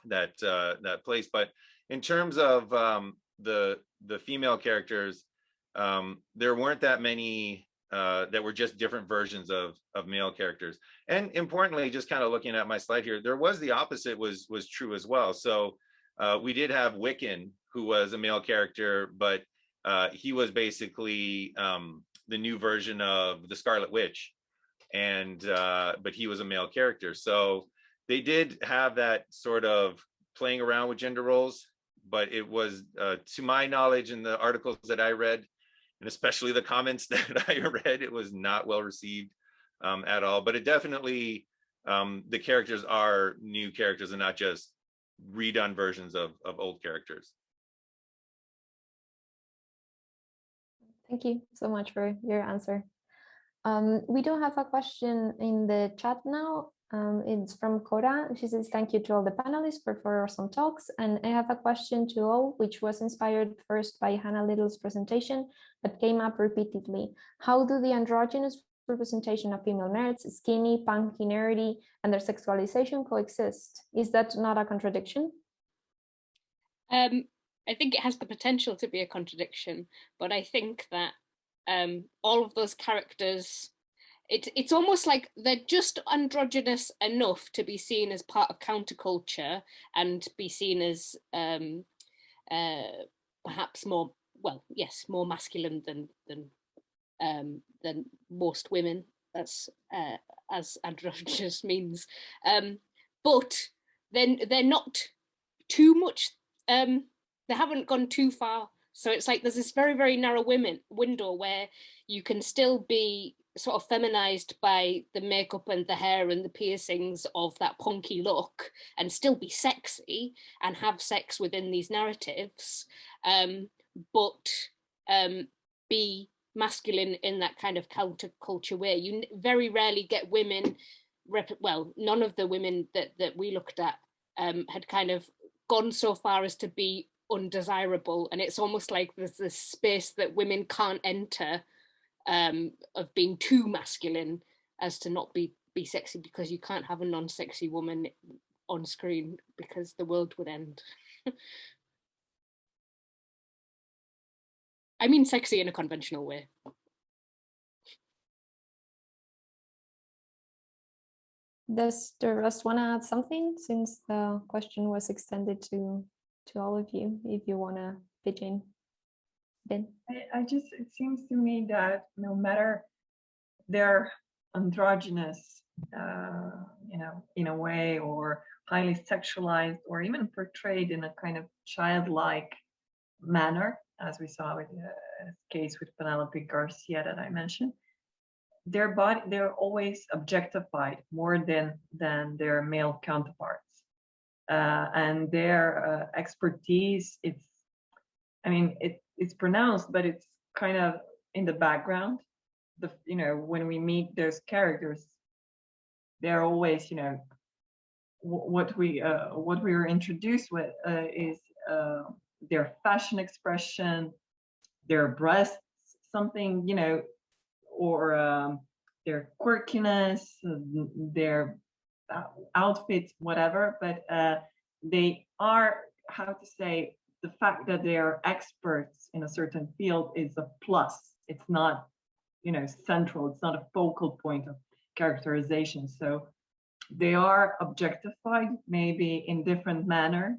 that that place. But in terms of the female characters, there weren't that many that were just different versions of male characters. And importantly, just kind of looking at my slide here, there was the opposite was true as well. So we did have Wiccan, who was a male character, but he was basically the new version of the Scarlet Witch, and but he was a male character. So they did have that sort of playing around with gender roles, but it was, to my knowledge, in the articles that I read, and especially the comments that I read, it was not well received at all. But it definitely, the characters are new characters and not just redone versions of old characters. Thank you so much for your answer. We do have a question in the chat now. It's from Cora. She says, thank you to all the panelists for awesome talks. And I have a question to all, which was inspired first by Hannah Little's presentation, but came up repeatedly. How do the androgynous representation of female nerds, skinny, punky, nerdy, and their sexualization coexist? Is that not a contradiction? I think it has the potential to be a contradiction, but I think that all of those characters, it's almost like they're just androgynous enough to be seen as part of counterculture and be seen as perhaps more, well, yes, more masculine than most women. That's as androgynous means, but then they're not too much. They haven't gone too far. So it's like there's this very, very narrow window where you can still be sort of feminized by the makeup and the hair and the piercings of that punky look and still be sexy and have sex within these narratives, but be masculine in that kind of counterculture way. You very rarely get women, well, none of the women that we looked at had kind of gone so far as to be undesirable, and it's almost like there's this space that women can't enter of being too masculine as to not be sexy, because you can't have a non-sexy woman on screen because the world would end. I mean sexy in a conventional way. Does the rest want to add something, since the question was extended to all of you, if you want to pitch in? Ben? It seems to me that no matter they're androgynous, in a way, or highly sexualized, or even portrayed in a kind of childlike manner, as we saw with the case with Penelope Garcia that I mentioned, they're always objectified more than their male counterparts, and their expertise, it's pronounced, but it's kind of in the background. When we meet those characters, they're always, what we were introduced with is their fashion expression, their breasts, something, or their quirkiness, their outfits, whatever. But they are, how to say, the fact that they are experts in a certain field is a plus. It's not, central. It's not a focal point of characterization. So they are objectified, maybe in different manner.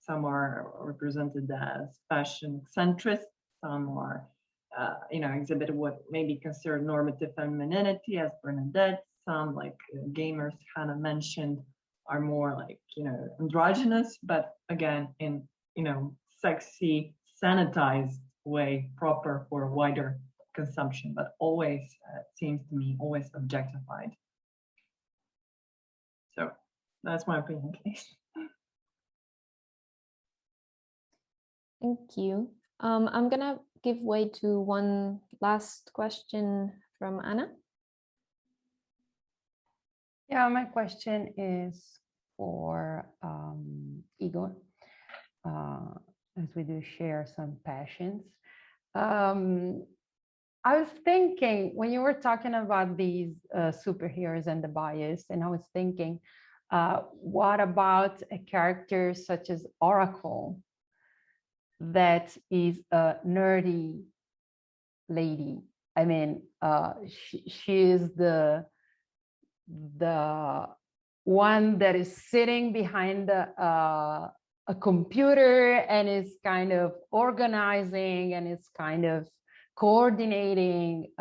Some are represented as fashion eccentrics, some are exhibit what may be considered normative femininity, as Bernadette. Some, like gamers Hannah mentioned, are more like, androgynous, but again, in, sexy, sanitized way, proper for wider consumption, but always, seems to me, always objectified. So that's my opinion, please. Thank you. I'm gonna give way to one last question from Anna. Yeah, my question is for Igor, as we do share some passions. I was thinking when you were talking about these superheroes and the bias, and I was thinking, what about a character such as Oracle that is a nerdy lady? I mean, she is the one that is sitting behind a computer and is kind of organizing and is kind of coordinating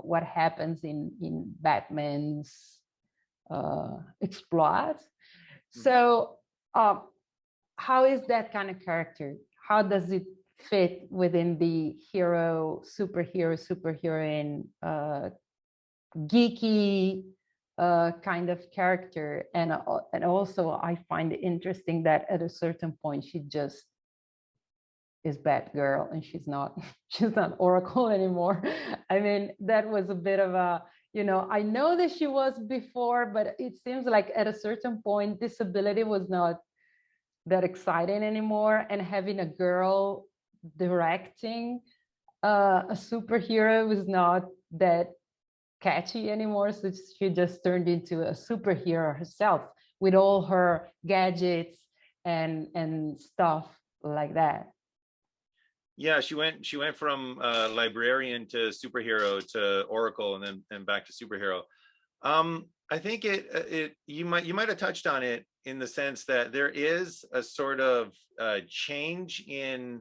what happens in Batman's exploit. So how is that kind of character? How does it fit within the hero, superheroine, geeky kind of character? And also I find it interesting that at a certain point she just is Batgirl and she's not Oracle anymore. I mean, that was a bit of a, you know, I know that she was before, but it seems like at a certain point this ability was not that exciting anymore, and having a girl directing a superhero was not that catchy anymore. So she just turned into a superhero herself with all her gadgets and stuff like that. Yeah, she went from librarian to superhero to Oracle, and then back to superhero. I think you might have touched on it in the sense that there is a sort of change in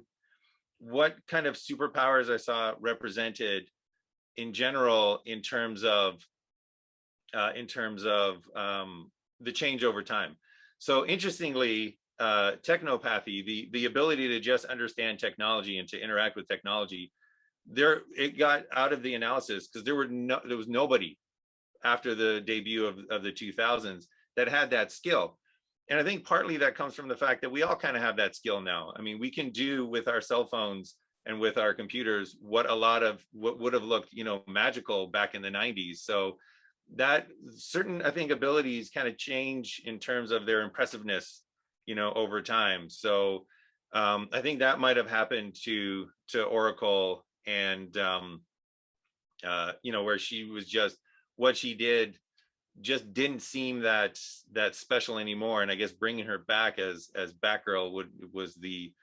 what kind of superpowers I saw represented in general in terms of the change over time. So interestingly, technopathy, the ability to just understand technology and to interact with technology, it got out of the analysis because there was nobody after the debut of the 2000s that had that skill. And I think partly that comes from the fact that we all kind of have that skill now. I mean, we can do with our cell phones and with our computers what would have looked, you know, magical back in the 90s. So that certain, I think, abilities kind of change in terms of their impressiveness, you know, over time. So I think that might have happened to Oracle, and you know, where she was just, what she did just didn't seem that special anymore. And I guess bringing her back as Batgirl was the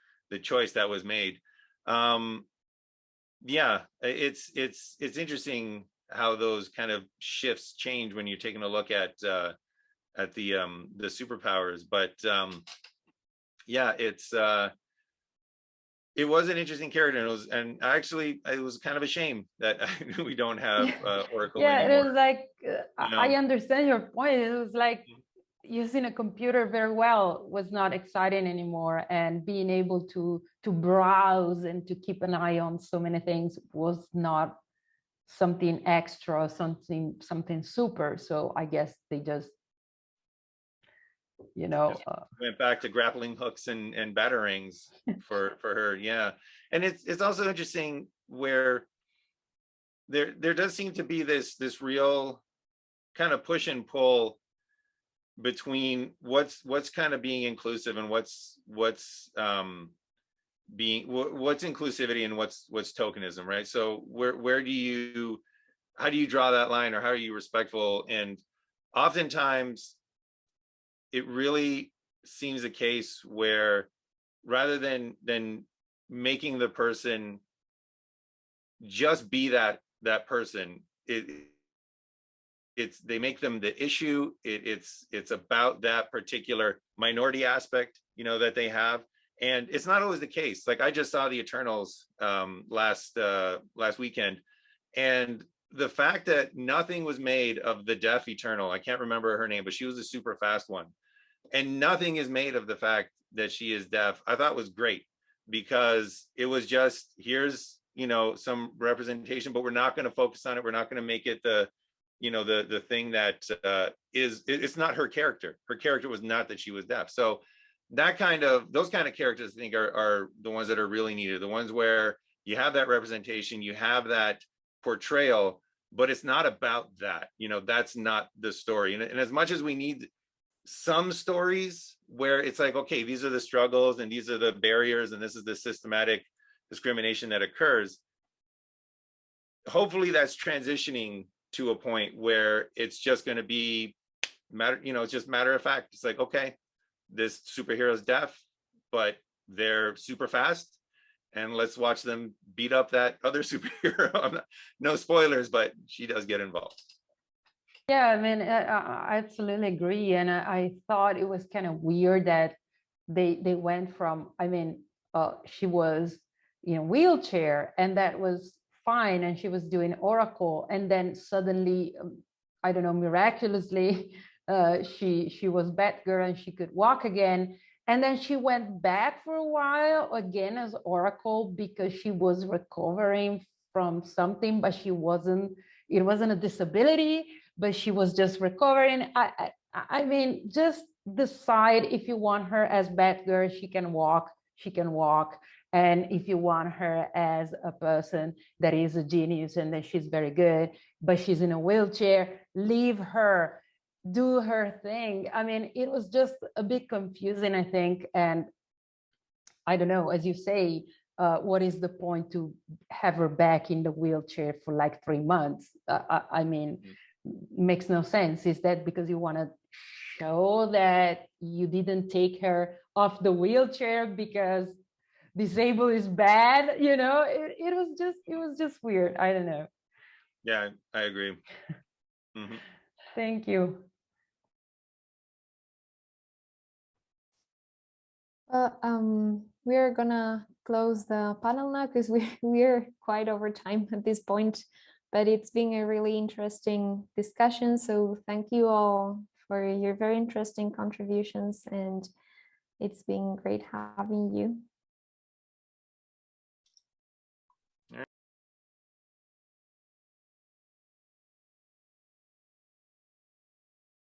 choice that was made. Yeah, it's interesting how those kind of shifts change when you're taking a look at the superpowers. But yeah, it was an interesting character, and actually it was kind of a shame that we don't have Oracle anymore. It was like I understand your point. It was like using a computer very well was not exciting anymore, and being able to browse and to keep an eye on so many things was not something extra, something super. So I guess they just, you know, went back to grappling hooks and batarangs for her. Yeah. And it's also interesting where there does seem to be this real kind of push and pull between what's kind of being inclusive and what's inclusivity and what's tokenism, right? So how do you draw that line, or how are you respectful? And oftentimes it really seems a case where rather than making the person just be that person, they make them the issue. It's about that particular minority aspect, you know, that they have. And it's not always the case. Like I just saw the Eternals last weekend, and the fact that nothing was made of the deaf Eternal, I can't remember her name, but she was a super fast one, and nothing is made of the fact that she is deaf, I thought was great, because it was just, here's, you know, some representation, but we're not going to focus on it. We're not going to make it the thing that it's not her character. Her character was not that she was deaf. So those kind of characters, I think, are the ones that are really needed. The ones where you have that representation, you have that portrayal, but it's not about that. You know, that's not the story. And as much as we need some stories where it's like, okay, these are the struggles and these are the barriers and this is the systematic discrimination that occurs, hopefully that's transitioning to a point where it's just going to be matter, it's just matter of fact. It's like, okay, this superhero is deaf, but they're super fast, and let's watch them beat up that other superhero. No spoilers, but she does get involved. Yeah, I mean, I absolutely agree. And I thought it was kind of weird that they went from, I mean, she was in a wheelchair and that was fine. And she was doing Oracle. And then suddenly, I don't know, miraculously, she was Batgirl and she could walk again. And then she went back for a while again as Oracle because she was recovering from something, but it wasn't a disability, but she was just recovering. I mean, just decide if you want her as Batgirl, she can walk. And if you want her as a person that is a genius and that she's very good, but she's in a wheelchair, leave her, do her thing. I mean, it was just a bit confusing, I think. And I don't know, as you say, what is the point to have her back in the wheelchair for like 3 months? I mean, makes no sense. Is that because you want to show that you didn't take her off the wheelchair because disabled is bad? It was just weird. I don't know. Yeah, I agree. Mm-hmm. Thank you. We are gonna close the panel now because we're quite over time at this point, but it's been a really interesting discussion. So thank you all for your very interesting contributions, and it's been great having you.